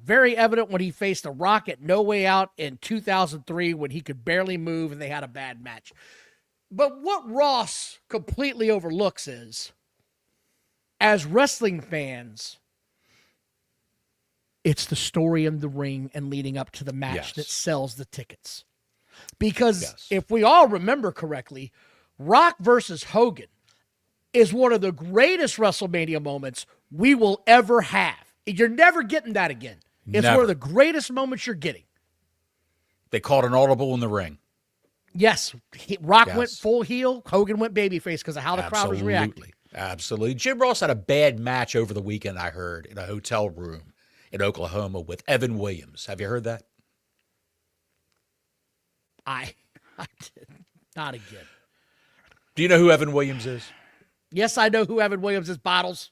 very evident when he faced The Rock at No Way Out in 2003 when he could barely move and they had a bad match. But what Ross completely overlooks is, as wrestling fans, it's the story in the ring and leading up to the match that sells the tickets. Because if we all remember correctly, Rock versus Hogan is one of the greatest WrestleMania moments we will ever have. You're never getting that again. It's one of the greatest moments you're getting. They called an audible in the ring. Yes. Rock went full heel. Hogan went babyface because of how the crowd was reacting. Absolutely. Jim Ross had a bad match over the weekend, I heard, in a hotel room in Oklahoma with Evan Williams. Have you heard that? I did. Not again. Do you know who Evan Williams is? Yes, I know who Evan Williams is. Bottles.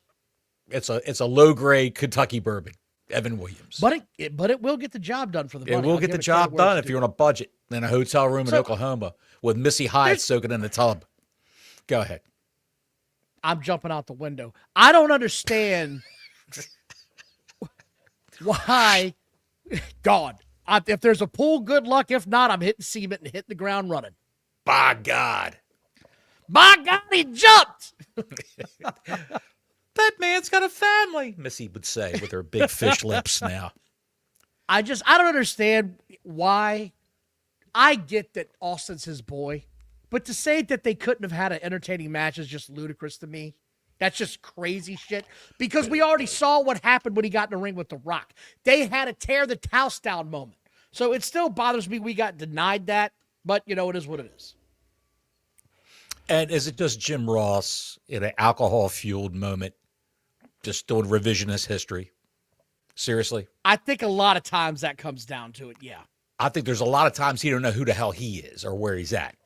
It's a low-grade Kentucky bourbon. Evan Williams. But it will get the job done for the money. It will get the job done if you're on a budget in a hotel room in Oklahoma with Missy Hyatt soaking in the tub. Go ahead. I'm jumping out the window. I don't understand why. God, if there's a pool, good luck. If not, I'm hitting cement and hitting the ground running. By God. By God, he jumped. That man's got a family, Missy would say with her big fish lips now. I don't understand why. I get that Austin's his boy, but to say that they couldn't have had an entertaining match is just ludicrous to me. That's just crazy shit because we already saw what happened when he got in the ring with The Rock. They had a tear the house down moment. So it still bothers me we got denied that, but it is what it is. And is it just Jim Ross in an alcohol-fueled moment just doing revisionist history? Seriously? I think a lot of times that comes down to it, yeah. I think there's a lot of times he don't know who the hell he is or where he's at.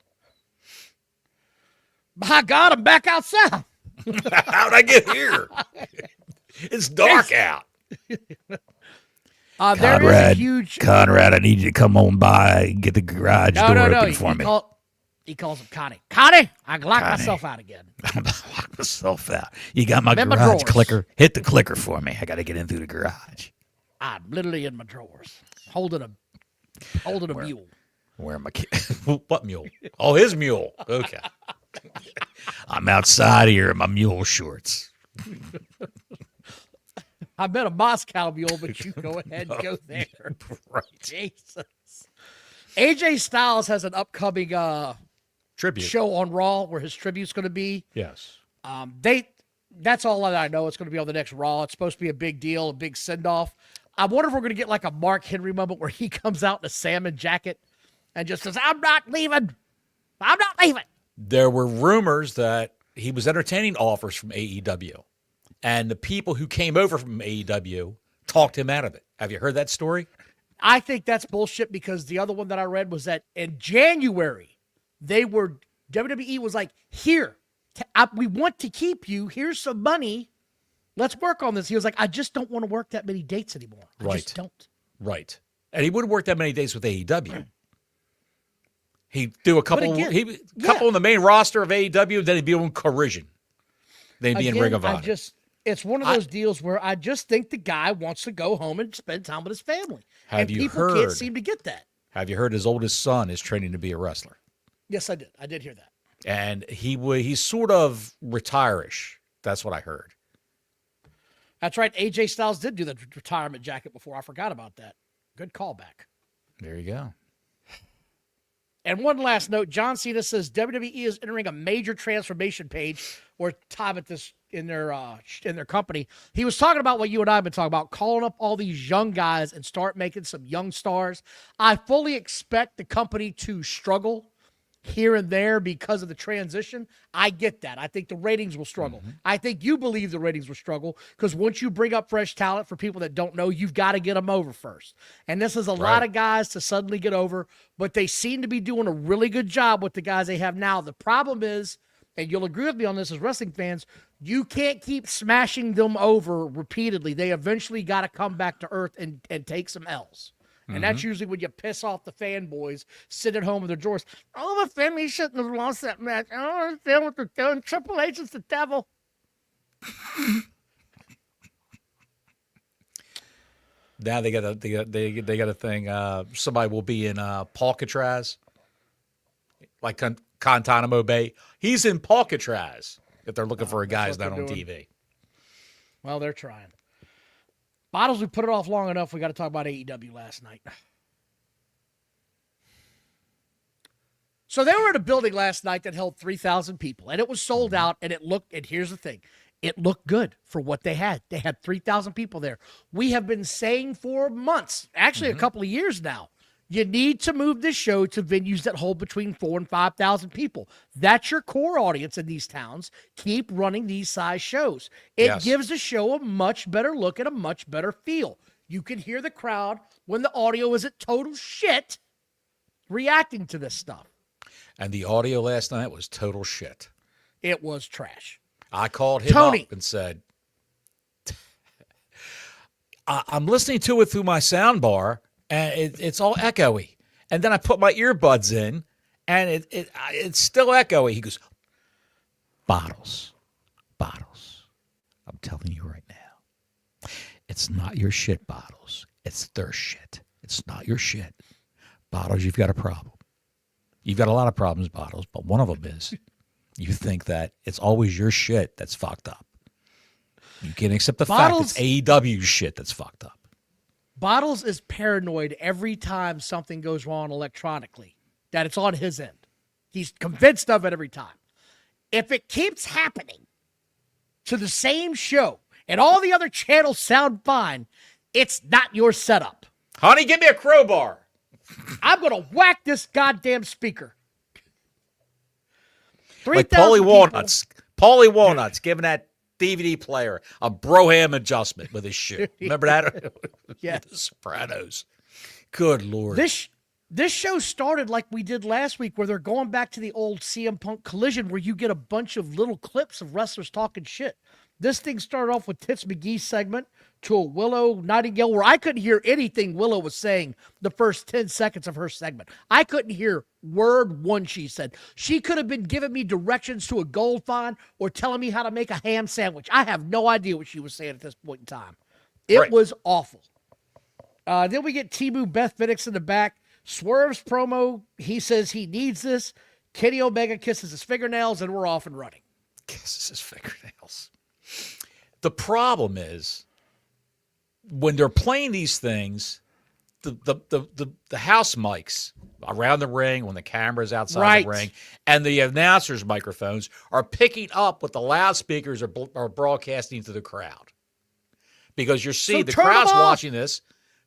My God, I'm back outside. How'd I get here? It's dark out. Conrad, I need you to come on by and get the garage door open for me. He calls him Connie. Connie, I locked myself out again. I'm locked myself out. You got my garage clicker? Hit the clicker for me. I got to get in through the garage. I'm literally in my drawers, holding a mule. Where my what mule? Oh, his mule. Okay. I'm outside here in my mule shorts. I met a Moscow mule, but you go ahead and go there. Right. Jesus. AJ Styles has an upcoming tribute show on Raw where his tribute's going to be. Yes. That's all that I know. It's going to be on the next Raw. It's supposed to be a big deal, a big send-off. I wonder if we're going to get like a Mark Henry moment where he comes out in a salmon jacket and just says, I'm not leaving. I'm not leaving. There were rumors that he was entertaining offers from AEW, and the people who came over from AEW talked him out of it. Have you heard that story? I think that's bullshit because the other one that I read was that in January, WWE was like, here, we want to keep you. Here's some money. Let's work on this. He was like, I just don't want to work that many dates anymore. I just don't. Right. And he wouldn't work that many dates with AEW. He'd do a couple, couple on the main roster of AEW, then he'd be on Collision. Then he'd be in Ring of Honor. It's one of those deals where I just think the guy wants to go home and spend time with his family. People can't seem to get that. Have you heard his oldest son is training to be a wrestler? Yes, I did. I did hear that. And he's sort of retire-ish. That's what I heard. That's right. AJ Styles did do the retirement jacket before. I forgot about that. Good callback. There you go. And one last note, John Cena says WWE is entering a major transformation page or time at this in their company. He was talking about what you and I have been talking about, calling up all these young guys and start making some young stars. I fully expect the company to struggle. here and there because of the transition. I get that. I think the ratings will struggle. I think you believe the ratings will struggle because once you bring up fresh talent for people that don't know, you've got to get them over first. And this is a lot of guys to suddenly get over, but they seem to be doing a really good job with the guys they have now. The problem is, and you'll agree with me on this as wrestling fans, you can't keep smashing them over repeatedly. They eventually got to come back to earth and take some L's. And that's usually when you piss off the fanboys, sit at home with their drawers. Oh, the family shouldn't have lost that match. I don't understand what they're doing. Triple H is the devil. Now they got a thing. Somebody will be in Palcatraz, like Guantanamo Bay. He's in Palcatraz if they're looking for a guy who's not on TV. Well, they're trying. Bottles, we put it off long enough. We got to talk about AEW last night. So they were at a building last night that held 3,000 people, and it was sold out, and and here's the thing, it looked good for what they had. They had 3,000 people there. We have been saying for months, actually a couple of years now, you need to move this show to venues that hold between 4,000 and 5,000 people. That's your core audience in these towns. Keep running these size shows. It gives the show a much better look and a much better feel. You can hear the crowd when the audio is at total shit reacting to this stuff. And the audio last night was total shit. It was trash. I called him up and said, I'm listening to it through my sound bar, and it's all echoey. And then I put my earbuds in, and it's still echoey. He goes, Bottles. I'm telling you right now, it's not your shit, Bottles. It's their shit. It's not your shit. Bottles, you've got a problem. You've got a lot of problems, Bottles, but one of them is you think that it's always your shit that's fucked up. You can't accept the fact it's AEW shit that's fucked up. Bottles is paranoid every time something goes wrong electronically, that it's on his end. He's convinced of it every time. If it keeps happening to the same show and all the other channels sound fine, it's not your setup. Honey, give me a crowbar. I'm going to whack this goddamn speaker. Like Paulie Walnuts giving that DVD player a Broham adjustment with his shoe. Remember that? Yeah. The Sopranos. Good Lord. This show started like we did last week, where they're going back to the old CM Punk Collision, where you get a bunch of little clips of wrestlers talking shit. This thing started off with Tits McGee's segment to a Willow Nightingale, where I couldn't hear anything Willow was saying the first 10 seconds of her segment. I couldn't hear word one she said. She could have been giving me directions to a gold find or telling me how to make a ham sandwich. I have no idea what she was saying at this point in time. It was awful. Then we get Timu Beth Phoenix in the back. Swerve's promo, he says he needs this. Kenny Omega kisses his fingernails, and we're off and running. Kisses his fingernails. The problem is, when they're playing these things, the house mics around the ring, when the camera's outside the ring, and the announcers' microphones are picking up what the loudspeakers are broadcasting to the crowd. Because you see the crowd's watching this.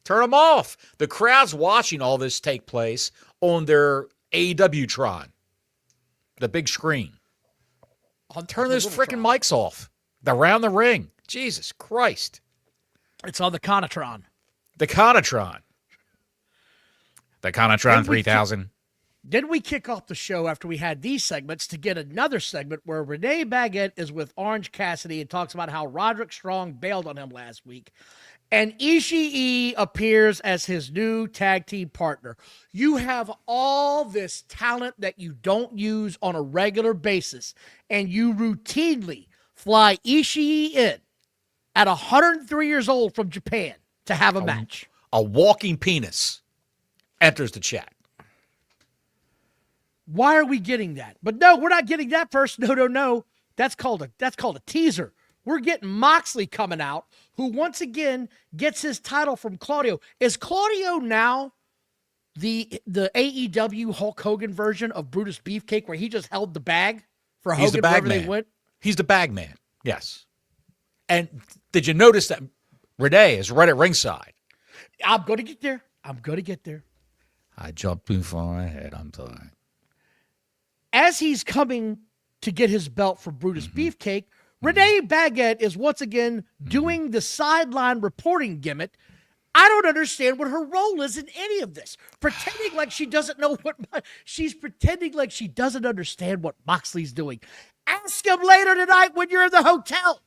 Turn them off. The crowd's watching all this take place on their AEW-tron, the big screen. Turn those freaking mics off. Around the ring. Jesus Christ. It's on the Conatron. The Conatron 3000. Then we kick off the show after we had these segments to get another segment where Renee Baguette is with Orange Cassidy and talks about how Roderick Strong bailed on him last week. And Ishii appears as his new tag team partner. You have all this talent that you don't use on a regular basis, and you routinely fly Ishii in at 103 years old from Japan to have a match. A walking penis enters the chat. Why are we getting that? But no, we're not getting that first. No. That's called a teaser. We're getting Moxley coming out, who once again gets his title from Claudio. Is Claudio now the AEW Hulk Hogan version of Brutus Beefcake, where he just held the bag for Hogan wherever they went? He's the bag man, yes. And did you notice that Renee is right at ringside? I'm going to get there. I jumped too far ahead. I'm sorry. As he's coming to get his belt for Brutus Beefcake, Renee Baguette is once again doing the sideline reporting gimmick. I don't understand what her role is in any of this. Pretending like she doesn't know she's pretending like she doesn't understand what Moxley's doing. Ask him later tonight when you're in the hotel.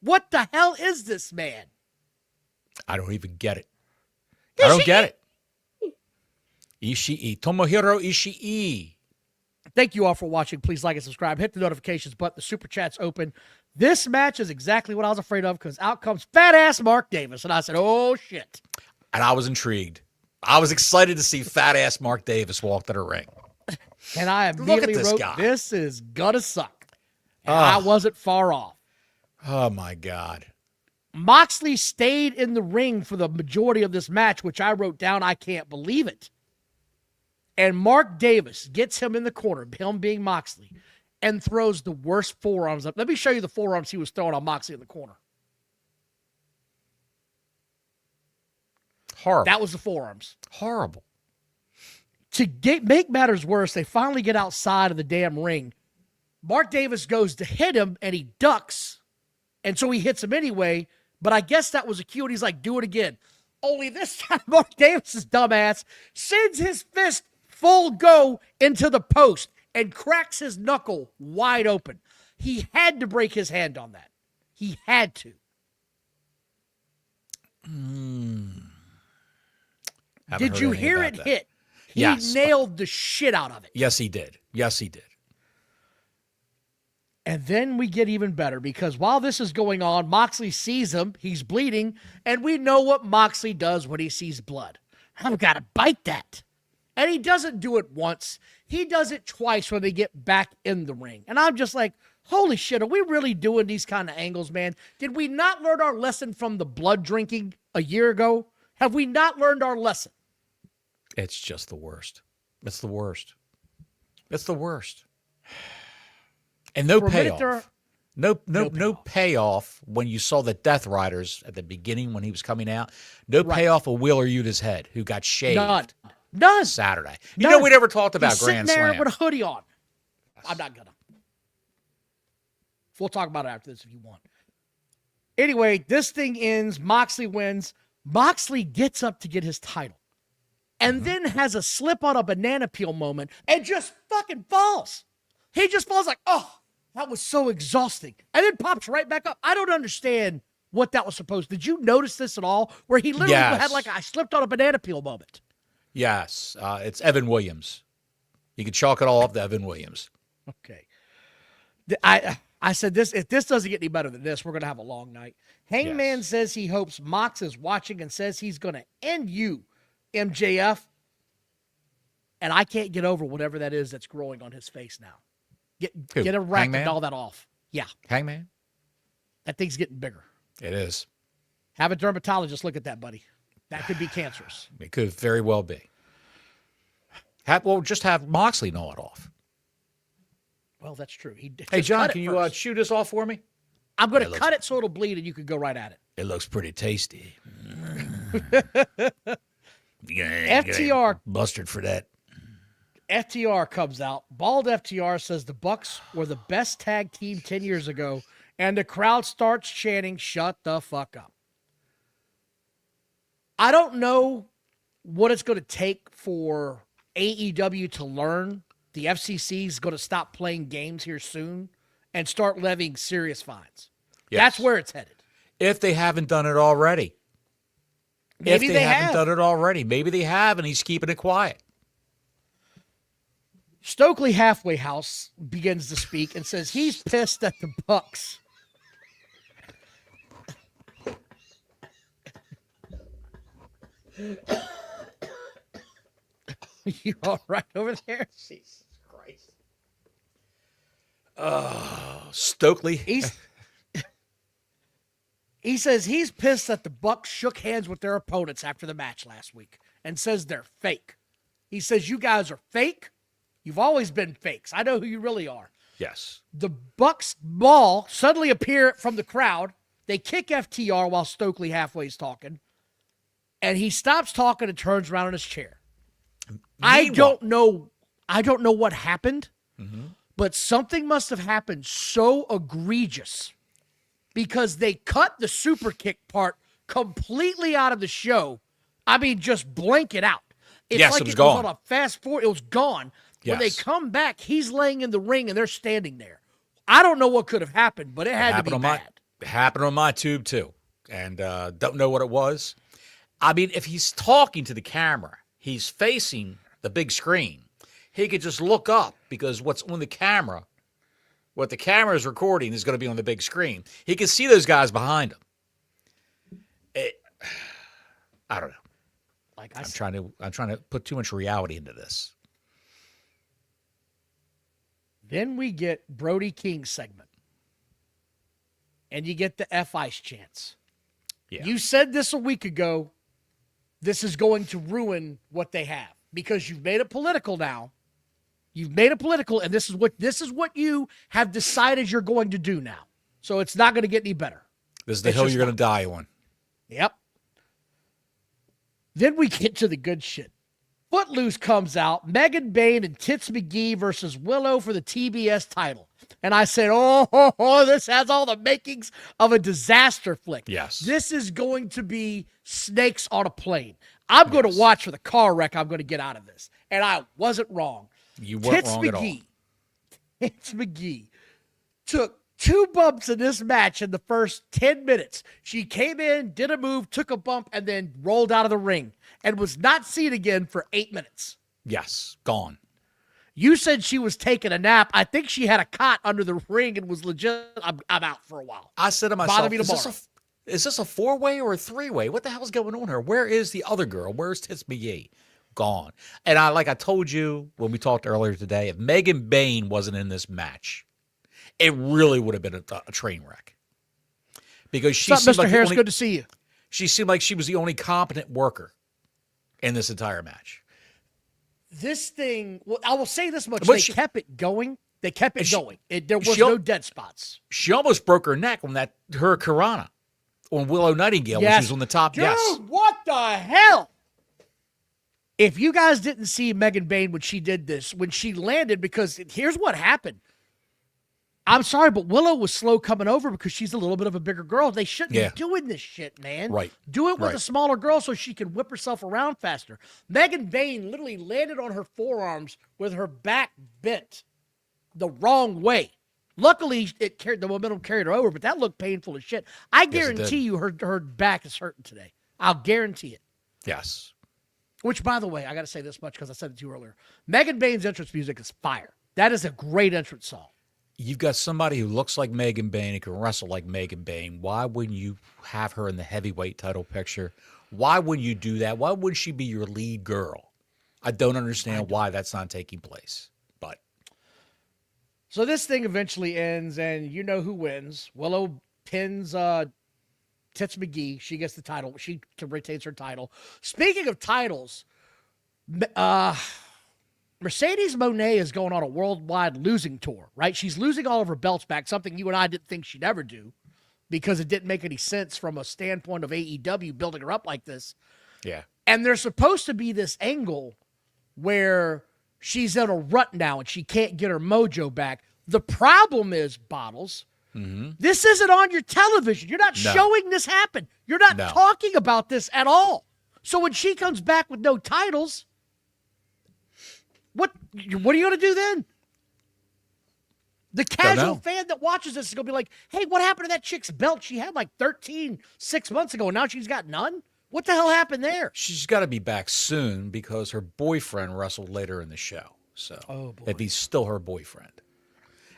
What the hell is this man? I don't even get it. I don't get it. Ishii. Tomohiro Ishii. Thank you all for watching. Please like and subscribe. Hit the notifications button. The super chat's open. This match is exactly what I was afraid of because out comes fat-ass Mark Davis. And I said, oh, shit. And I was intrigued. I was excited to see fat-ass Mark Davis walk to the ring. And I immediately wrote, this is gonna suck. And I wasn't far off. Oh, my God. Moxley stayed in the ring for the majority of this match, which I wrote down, I can't believe it. And Mark Davis gets him in the corner, him being Moxley, and throws the worst forearms up. Let me show you the forearms he was throwing on Moxley in the corner. Horrible. That was the forearms. Horrible. To make matters worse, they finally get outside of the damn ring. Mark Davis goes to hit him, and he ducks. And so he hits him anyway, but I guess that was a cue, and he's like, do it again. Only this time, Mark Davis's dumbass sends his fist full go into the post and cracks his knuckle wide open. He had to break his hand on that. He had to. Did you hear it hit? He nailed the shit out of it. Yes, he did. Yes, he did. And then we get even better because while this is going on, Moxley sees him. He's bleeding. And we know what Moxley does when he sees blood. I've got to bite that. And he doesn't do it once. He does it twice when they get back in the ring. And I'm just like, holy shit, are we really doing these kind of angles, man? Did we not learn our lesson from the blood drinking a year ago? Have we not learned our lesson? It's just the worst. It's the worst. It's the worst. And no payoff. No payoff when you saw the Death Riders at the beginning when he was coming out. No payoff of Wheeler Yuta's head, who got shaved. None. Saturday. You know, we never talked about He's Grand sitting there Slam. with a hoodie on. I'm not gonna. We'll talk about it after this if you want. Anyway, this thing ends. Moxley wins. Moxley gets up to get his title. And then has a slip on a banana peel moment and just fucking falls. He just falls like, oh, that was so exhausting. And then pops right back up. I don't understand what that was supposed to. Did you notice this at all? Where he literally had like, I slipped on a banana peel moment. Yes. It's Evan Williams. You can chalk it all up to Evan Williams. Okay. I said this, if this doesn't get any better than this, we're going to have a long night. Hangman says he hopes Mox is watching and says he's going to end you, MJF. And I can't get over whatever that is that's growing on his face now. Get a rack and all that off. Yeah. Hangman? That thing's getting bigger. It is. Have a dermatologist look at that, buddy. That could be cancerous. It could very well be. Just have Moxley gnaw it off. Well, that's true. Hey, John, can you shoot this off for me? I'm going to cut it so it'll bleed and you can go right at it. It looks pretty tasty. FTR. Mustard for that. FTR comes out. Bald FTR says the Bucks were the best tag team 10 years ago, and the crowd starts chanting, shut the fuck up. I don't know what it's going to take for AEW to learn the FCC is going to stop playing games here soon and start levying serious fines. Yes. That's where it's headed. If they haven't done it already. Maybe they haven't done it already. Maybe they have, and he's keeping it quiet. Stokely Halfway House begins to speak and says he's pissed at the Bucks. You all right over there? Jesus Christ. Stokely. He says he's pissed that the Bucks shook hands with their opponents after the match last week and says they're fake. He says, you guys are fake. You've always been fakes. I know who you really are. Yes. The Bucks ball suddenly appear from the crowd. They kick FTR while Stokely Halfway's talking. And he stops talking and turns around in his chair. I don't know I don't know what happened, but something must have happened so egregious because they cut the super kick part completely out of the show. I mean, just blank it out. It's Yes, like it was gone. on a fast forward. It was gone. When they Yes. come back, he's laying in the ring and they're standing there. I don't know what could have happened, but it had to be bad. Happened on my tube too, and don't know what it was. I mean, if he's talking to the camera, he's facing the big screen. He could just look up because what's on the camera, what the camera is recording is going to be on the big screen. He can see those guys behind him. I don't know. Like I'm trying to put too much reality into this. Then we get Brody King's segment. And you get the F-Ice chants. Yeah. You said this a week ago. This is going to ruin what they have because you've made it political now. You've made it political, and this is what you have decided you're going to do now. So it's not going to get any better. This is the hill you're going to die on. Yep. Then we get to the good shit. Footloose comes out, Megan Bayne and Tits McGee versus Willow for the TBS title. And I said, oh, this has all the makings of a disaster flick. Yes. This is going to be snakes on a plane. I'm going to watch for the car wreck I'm going to get out of this. And I wasn't wrong. You weren't Tits wrong McGee, at all. Tits McGee took 2 bumps in this match in the first 10 minutes. She came in, did a move, took a bump, and then rolled out of the ring and was not seen again for 8 minutes. Yes, gone. You said she was taking a nap. I think she had a cot under the ring and was legit. I'm out for a while. I said to myself, Bother me tomorrow. is this a 4-way or a 3-way? What the hell's going on here? Where is the other girl? Where's Tits McGee? Gone. And like I told you when we talked earlier today, if Megan Bayne wasn't in this match, it really would have been a train wreck. Because she What's up, seemed Mr. like Harris? Good to see you. she seemed like she was the only competent worker in this entire match. This thing, well, I will say this much. But They kept it going. They kept it going. There was she- no dead spots. She almost broke her neck on her Karana on Willow Nightingale when she was on the top. Dude, Yes. what the hell? If you guys didn't see Megan Bayne when she did this, when she landed, because here's what happened. I'm sorry, but Willow was slow coming over because she's a little bit of a bigger girl. They shouldn't be doing this shit, man. Right. Do it with Right. a smaller girl so she can whip herself around faster. Megan Bayne literally landed on her forearms with her back bent the wrong way. Luckily, the momentum carried her over, but that looked painful as shit. I guarantee you her back is hurting today. I'll guarantee it. Yes. Which, by the way, I got to say this much because I said it to you earlier. Megan Bayne's entrance music is fire. That is a great entrance song. You've got somebody who looks like Megan Bayne and can wrestle like Megan Bayne. Why wouldn't you have her in the heavyweight title picture? Why wouldn't you do that? Why wouldn't she be your lead girl? I don't understand why that's not taking place. But so this thing eventually ends, and you know who wins. Willow pins Tits McGee. She gets the title. She retains her title. Speaking of titles, Mercedes Moné is going on a worldwide losing tour, right? She's losing all of her belts back, something you and I didn't think she'd ever do because it didn't make any sense from a standpoint of AEW building her up like this. yeah. And there's supposed to be this angle where she's in a rut now and she can't get her mojo back. The problem is, Bottles, this isn't on your television. You're not showing this happen. You're not talking about this at all. So when she comes back with no titles, what are you going to do then? The casual fan that watches this is going to be like, hey, what happened to that chick's belt? She had like 13 6 months ago, and now she's got none? What the hell happened there? She's got to be back soon because her boyfriend wrestled later in the show. So if he's still her boyfriend.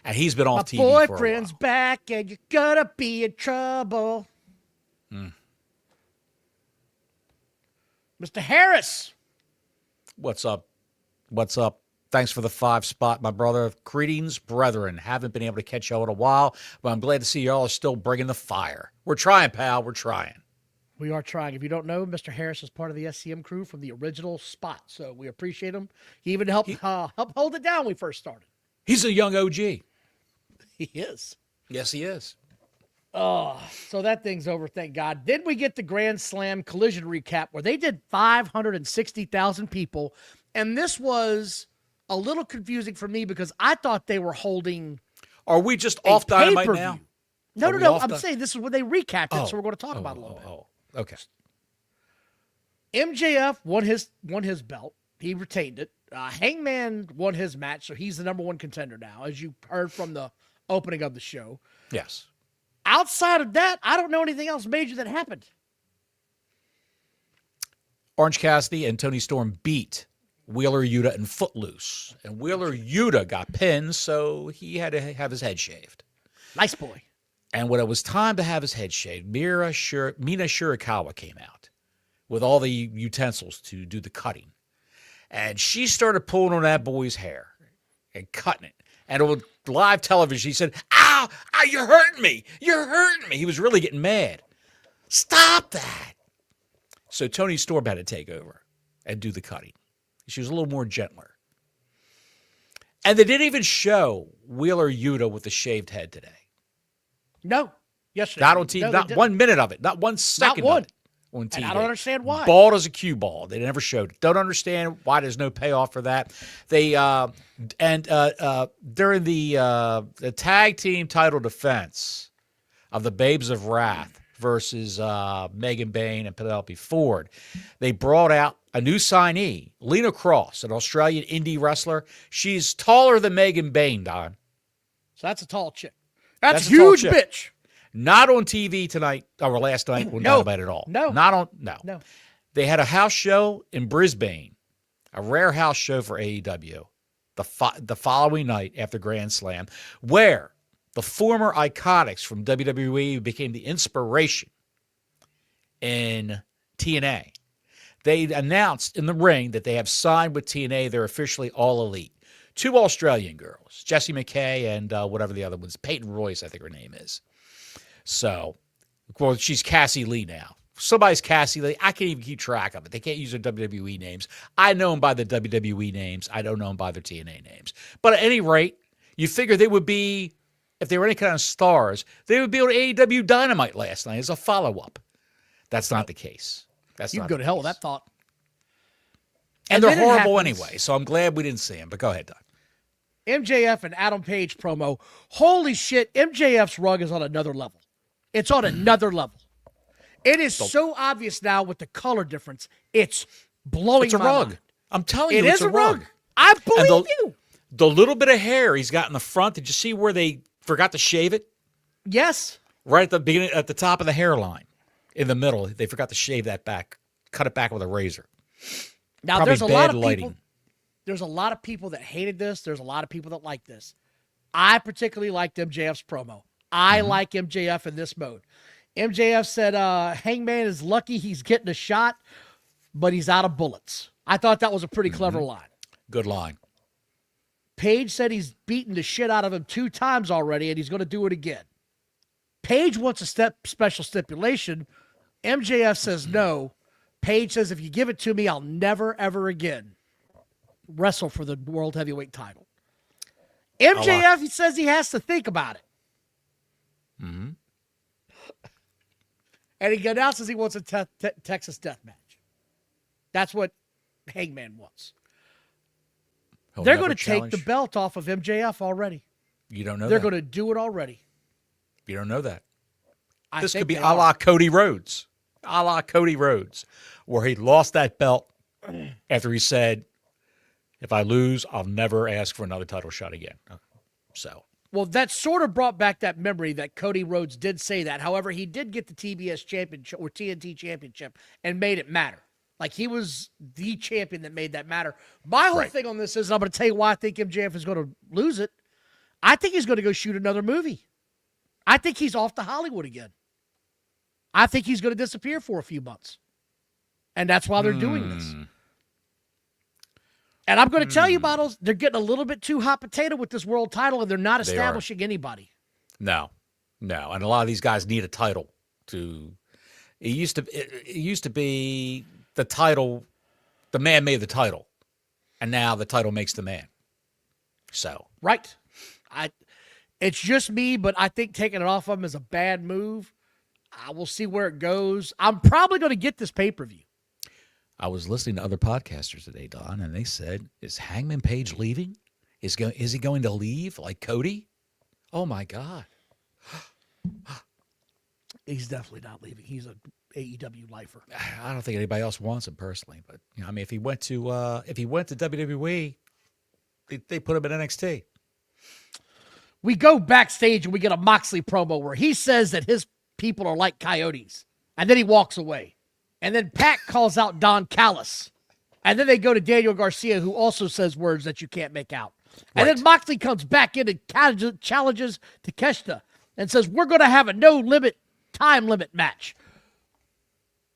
And he's been off TV for a while. Boyfriend's back and you're going to be in trouble. Mr. Harris. What's up? What's up? Thanks for the 5 spot, my brother. Greetings, brethren. Haven't been able to catch y'all in a while, but I'm glad to see y'all are still bringing the fire. We're trying, pal. We're trying. We are trying. If you don't know, Mr. Harris is part of the SCM crew from the original spot, so we appreciate him. He even helped hold it down when we first started. He's a young OG. He is. Yes, he is. Oh, so that thing's over, thank God. Then we get the Grand Slam Collision recap where they did 560,000 people, and this was a little confusing for me because I thought they were holding Are we just a off Dynamite pay-per-view. now? No, Are no, we no. off I'm the- saying this is when they recapped it, so we're going to talk about it a little bit. Okay. MJF won his belt. He retained it. Hangman won his match, so he's the number one contender now, as you heard from the opening of the show. Yes. Outside of that, I don't know anything else major that happened. Orange Cassidy and Tony Storm beat Wheeler Yuta and Footloose. And Wheeler Yuta got pinned, so he had to have his head shaved. Nice boy. And when it was time to have his head shaved, Mina Shirakawa came out with all the utensils to do the cutting. And she started pulling on that boy's hair and cutting it. And on live television, he said, ow, you're hurting me. You're hurting me. He was really getting mad. Stop that. So Tony Storm had to take over and do the cutting. She was a little more gentler. And they didn't even show Wheeler Yuta with the shaved head today. No. Yesterday. Not on TV. No, Not 1 minute of it. Not 1 second one. of it on TV. And I don't understand why. Bald as a cue ball. They never showed it. Don't understand why there's no payoff for that. They during the tag team title defense of the Babes of Wrath versus Megan Bain and Penelope Ford, they brought out a new signee, Lena Cross, an Australian indie wrestler. She's taller than Megan Bain, Don. So that's a tall chick. That's a a tall huge chick. bitch. Not on TV tonight or last night on No. Dynamite at all. No. Not on. No. No. They had a house show in Brisbane, a rare house show for AEW, the following night after Grand Slam, where the former Iconics from WWE became the inspiration in TNA. They announced in the ring that they have signed with TNA. They're officially all elite. 2 Australian girls, Jessie McKay and whatever the other one's, Peyton Royce, I think her name is. So, well, she's Cassie Lee now. Somebody's Cassie Lee. I can't even keep track of it. They can't use their WWE names. I know them by the WWE names. I don't know them by their TNA names. But at any rate, you figure they would be, if they were any kind of stars, they would be on AEW Dynamite last night as a follow-up. That's not the case. That's You not can go the to hell case. with that thought. And then they're it horrible happens. anyway, so I'm glad we didn't see them. But go ahead, Don. MJF and Adam Page promo. Holy shit, MJF's rug is on another level. It's on another level. It is so obvious now with the color difference. It's blowing It's a my rug. mind. I'm telling you, It it's is a rug. I And believe you. the little bit of hair he's got in the front, did you see where they forgot to shave it? Yes. Right at the beginning, at the top of the hairline. In the middle, they forgot to shave that back, cut it back with a razor. Now Probably there's a bad lot of lighting. people. There's a lot of people that hated this. There's a lot of people that like this. I particularly liked MJF's promo. I like MJF in this mode. MJF said, Hangman is lucky he's getting a shot, but he's out of bullets. I thought that was a pretty clever line. Good line. Page said he's beaten the shit out of him 2 times already, and he's going to do it again. Page wants a special stipulation. MJF says no. Page says, if you give it to me, I'll never, ever again wrestle for the World Heavyweight title. MJF, he says he has to think about it. And he announces he wants a Texas death match. That's what Hangman wants. He'll They're never going to take the challenge. belt off of MJF already. You don't know They're that. going to do it already. You don't know that. I This think could be they a are. la Cody Rhodes. A la Cody Rhodes, where he lost that belt after he said, if I lose, I'll never ask for another title shot again. So, Well, that sort of brought back that memory that Cody Rhodes did say that. However, he did get the TBS championship or TNT championship and made it matter. Like, he was the champion that made that matter. My whole Right. thing on this is, I'm going to tell you why I think MJF is going to lose it. I think he's going to go shoot another movie. I think he's off to Hollywood again. I think he's going to disappear for a few months. And that's why they're doing this. And I'm going to tell you, Bottles, they're getting a little bit too hot potato with this world title, and they're not They are. establishing anybody. no. And a lot of these guys need a title to. It used to be the title, the man made the title, and now the title makes the man. So, Right. It's just me, but I think taking it off of him is a bad move. I will see where it goes. I'm probably going to get this pay-per-view. I was listening to other podcasters today, Don, and they said, is Hangman Page leaving? Is he going to leave like Cody? Oh, my God. He's definitely not leaving. He's a AEW lifer. I don't think anybody else wants him personally, but I mean, if he went to WWE, they put him in NXT. We go backstage and we get a Moxley promo where he says that his people are like coyotes, and then he walks away. And then Pat calls out Don Callis, and then they go to Daniel Garcia, who also says words that you can't make out. And then Moxley comes back in and challenges Takeshita and says, we're going to have a no-limit, time-limit match.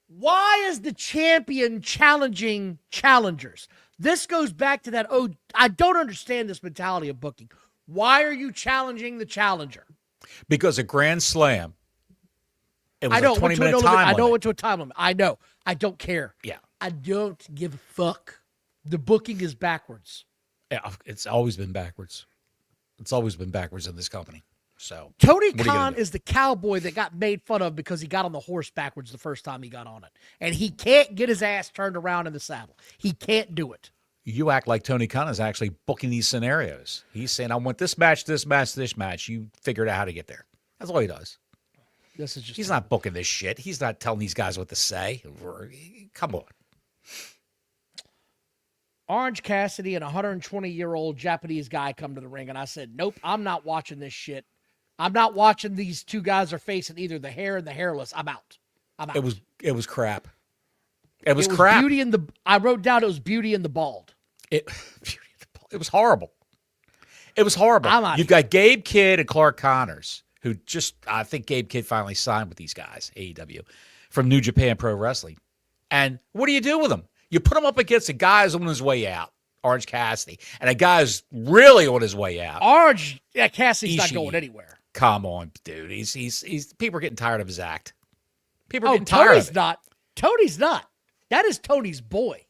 Why is the champion challenging challengers? This goes back to that, I don't understand this mentality of booking. Why are you challenging the challenger? Because a Grand Slam, it was I know, a 20-minute time limit. I know it went to a time limit. I know. I don't care. Yeah. I don't give a fuck. The booking is backwards. Yeah, it's always been backwards. It's always been backwards in this company. So Tony Khan is the cowboy that got made fun of because he got on the horse backwards the first time he got on it. And he can't get his ass turned around in the saddle. He can't do it. You act like Tony Khan is actually booking these scenarios. He's saying, I want this match, this match, this match. You figured out how to get there. That's all he does. This is just He's not booking this shit. He's not telling these guys what to say. Come on. Orange Cassidy and a 120-year-old Japanese guy come to the ring, and I said, nope, I'm not watching this shit. I'm not watching these two guys are facing either the hair and the hairless. I'm out. It was crap. It was crap. I wrote down it was beauty in the bald. It was horrible. It was horrible. You've got Gabe Kidd and Clark Connors, who I think Gabe Kidd finally signed with these guys, AEW, from New Japan Pro Wrestling. And what do you do with them? You put them up against a guy who's on his way out, Orange Cassidy, and a guy who's really on his way out. Cassidy's not going anywhere. Come on, dude. He's people are getting tired of his act. People are getting tired of it. Tony's not. That is Tony's boy.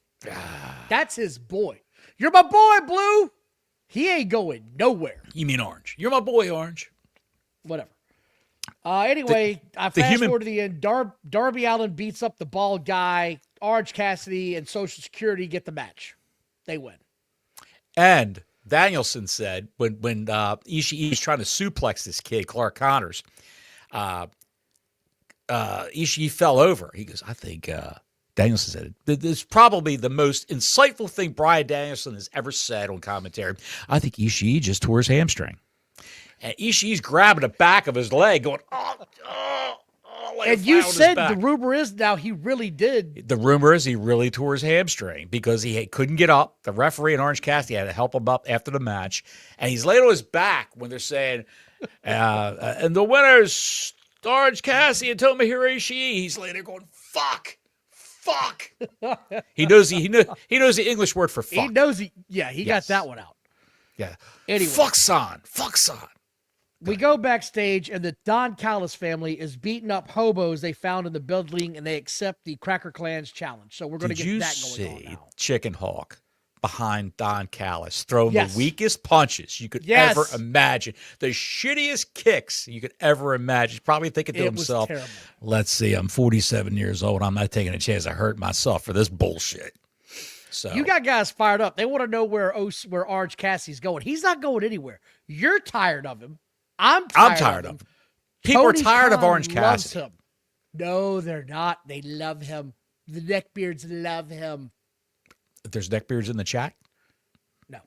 That's his boy. You're my boy, Blue. He ain't going nowhere. You mean Orange? You're my boy, Orange. Whatever. Anyway, I fast forward to the end. Darby Allin beats up the bald guy. Orange Cassidy and Social Security get the match. They win. And Danielson said when Ishii's trying to suplex this kid, Clark Connors, Ishii fell over. He goes, I think Danielson said it. This is probably the most insightful thing Bryan Danielson has ever said on commentary. I think Ishii just tore his hamstring. And Ishii's grabbing the back of his leg going, like and you said the rumor is now he really did. The rumor is he really tore his hamstring because he couldn't get up. The referee and Orange Cassidy had to help him up after the match. And he's laid on his back when they're saying, and the winner's Orange Cassidy and Tomohiro Ishii. He's laying there going, fuck. He knows the English word for fuck. He knows he got that one out. Yeah. Anyway. Fuck son. We go backstage, and the Don Callis family is beating up hobos they found in the building, and they accept the Cracker Clan's challenge. So we're going to get that going on now. Did you see Chicken Hawk behind Don Callis throwing the weakest punches you could ever imagine? The shittiest kicks you could ever imagine. He's probably thinking to himself, let's see, I'm 47 years old. I'm not taking a chance to hurt myself for this bullshit. So you got guys fired up. They want to know where Orange Cassidy's going. He's not going anywhere. You're tired of him. I'm tired of him. People are tired of Orange Cassidy. Him. No, they're not. They love him. The neckbeards love him. There's neckbeards in the chat? No.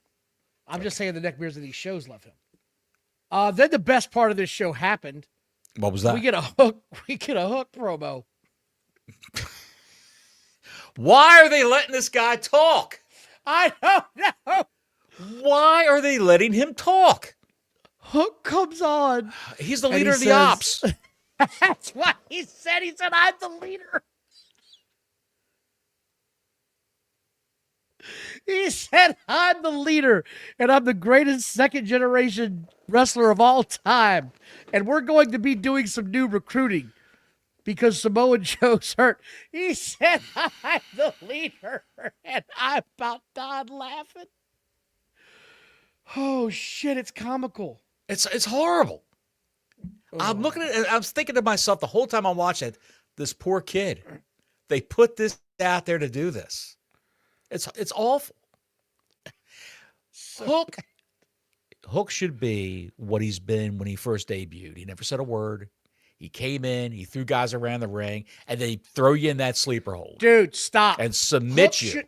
I'm just saying the neckbeards of these shows love him. Then the best part of this show happened. What was that? We get a hook promo. Why are they letting this guy talk? I don't know. Why are they letting him talk? Hook comes on. He's the leader of the ops. That's what he said. He said, I'm the leader. He said, I'm the leader, and I'm the greatest second-generation wrestler of all time. And we're going to be doing some new recruiting because Samoa Joe's hurt. He said, I'm the leader, and I'm about done laughing. Oh, shit, it's comical. It's horrible. I'm looking at it. I was thinking to myself the whole time I'm watching it, this poor kid. They put this out there to do this. It's awful. Hook should be what he's been when he first debuted. He never said a word. He came in, he threw guys around the ring, and they throw you in that sleeper hold. Dude, stop. And submit you.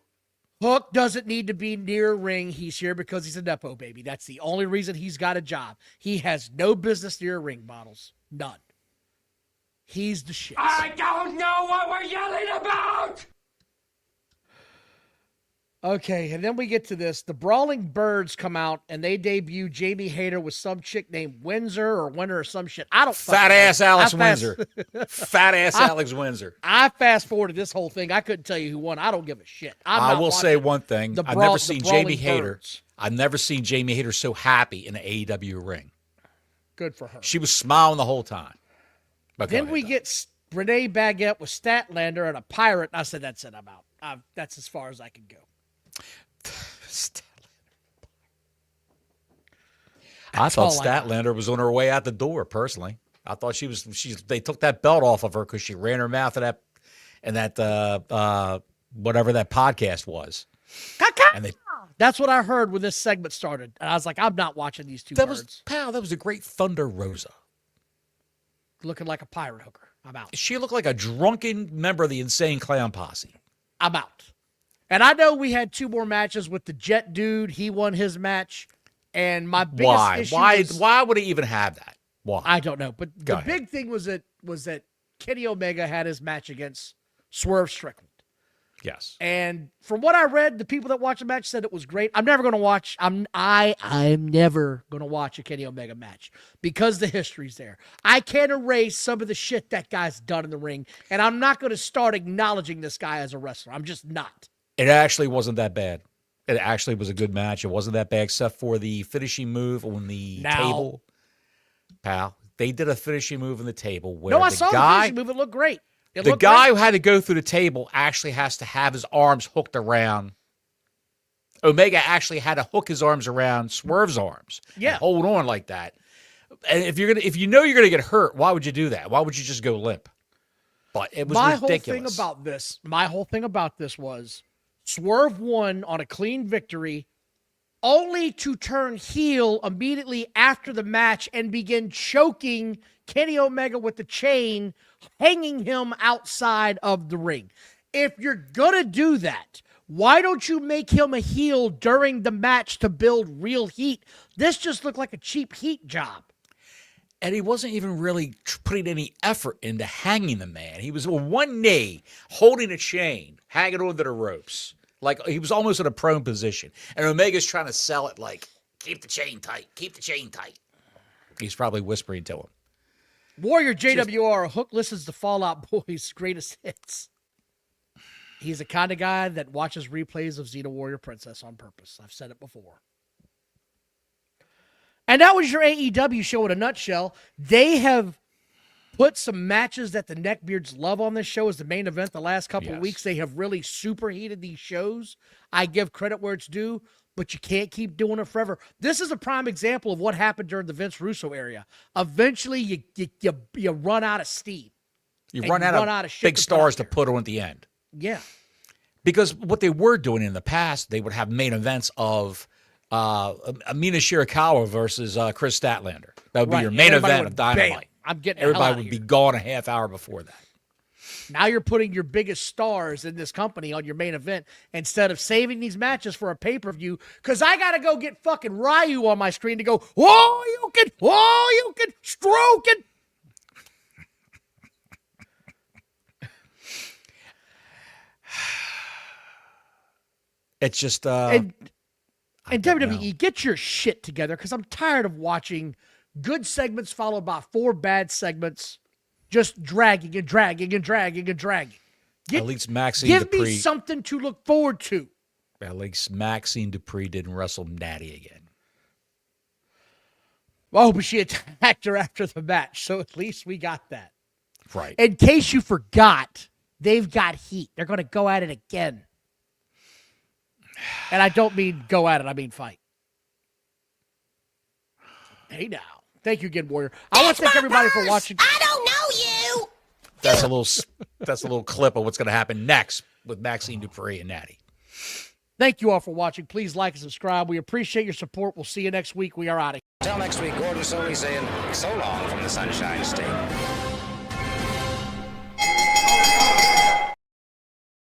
Hook doesn't need to be near a ring. He's here because he's a Nepo baby. That's the only reason he's got a job. He has no business near a ring, Bottles. None. He's the shit. I don't know what we're yelling about! Okay, and then we get to this. The Brawling Birds come out, and they debut Jamie Hayter with some chick named Windsor or Winter or some shit. I don't Fat ass Alex Windsor. Fat ass Alex Windsor. I fast forwarded this whole thing. I couldn't tell you who won. I don't give a shit. I will say one thing. I've never seen Jamie Hayter. I've never seen Jamie Hayter so happy in an AEW ring. Good for her. She was smiling the whole time. Then we get Renee Baguette with Statlander and a pirate. And I said, that's it. I'm out. That's as far as I can go. I thought Statlander was on her way out the door. Personally, I thought she was. They took that belt off of her because she ran her mouth at that whatever that podcast was. And that's what I heard when this segment started, and I was like, I'm not watching these two birds. That was a great Thunder Rosa, looking like a pirate hooker. I'm out. She looked like a drunken member of the Insane Clown Posse. I'm out. And I know we had 2 more matches with the Jet Dude. He won his match. And my biggest issue why would he even have that? Why? I don't know. But the big thing was that Kenny Omega had his match against Swerve Strickland. Yes. And from what I read, the people that watched the match said it was great. I'm never going to watch. I'm never going to watch a Kenny Omega match because the history's there. I can't erase some of the shit that guy's done in the ring, and I'm not going to start acknowledging this guy as a wrestler. I'm just not. It actually wasn't that bad. It actually was a good match. It wasn't that bad except for the finishing move on the table. Pal, they did a finishing move on the table where I saw the finishing move. It looked great. The guy who had to go through the table actually has to have his arms hooked around. Omega actually had to hook his arms around Swerve's arms. Yeah. And hold on like that. And if you know you're gonna get hurt, why would you do that? Why would you just go limp? But it was ridiculous. My whole thing about this was Swerve won on a clean victory, only to turn heel immediately after the match and begin choking Kenny Omega with the chain, hanging him outside of the ring. If you're going to do that, why don't you make him a heel during the match to build real heat? This just looked like a cheap heat job. And he wasn't even really putting any effort into hanging the man. He was on one knee, holding a chain, hanging onto the ropes. Like he was almost in a prone position. And Omega's trying to sell it like, keep the chain tight, keep the chain tight. He's probably whispering to him. Warrior JWR, Hook listens to Fall Out Boy's greatest hits. He's the kind of guy that watches replays of Xena Warrior Princess on purpose. I've said it before. And that was your AEW show in a nutshell. They have put some matches that the Neckbeards love on this show as the main event the last couple of weeks. They have really superheated these shows. I give credit where it's due, but you can't keep doing it forever. This is a prime example of what happened during the Vince Russo era. Eventually, you run out of steam. You run out of big stars to put on at the end. Yeah. Because what they were doing in the past, they would have main events of Amina Shirakawa versus Chris Statlander. That would be your main event of Dynamite. Everybody would be gone a half hour before that. Now you're putting your biggest stars in this company on your main event instead of saving these matches for a pay-per-view because I got to go get fucking Ryu on my screen to go, you can stroke it. It's just... and WWE, get your shit together because I'm tired of watching good segments followed by 4 bad segments, just dragging and dragging and dragging and dragging. At least Maxine Give Dupree, me something to look forward to. At least Maxine Dupree didn't wrestle Natty again. Oh, but she attacked her after the match, so at least we got that. Right. In case you forgot, they've got heat. They're going to go at it again. And I don't mean go at it, I mean fight. Hey now. Thank you again, Warrior. I want to thank everybody for watching. I don't know you. That's a little clip of what's going to happen next with Maxine Dupree and Natty. Thank you all for watching. Please like and subscribe. We appreciate your support. We'll see you next week. We are out of here. Until next week, Gordon Soley saying so long from the Sunshine State.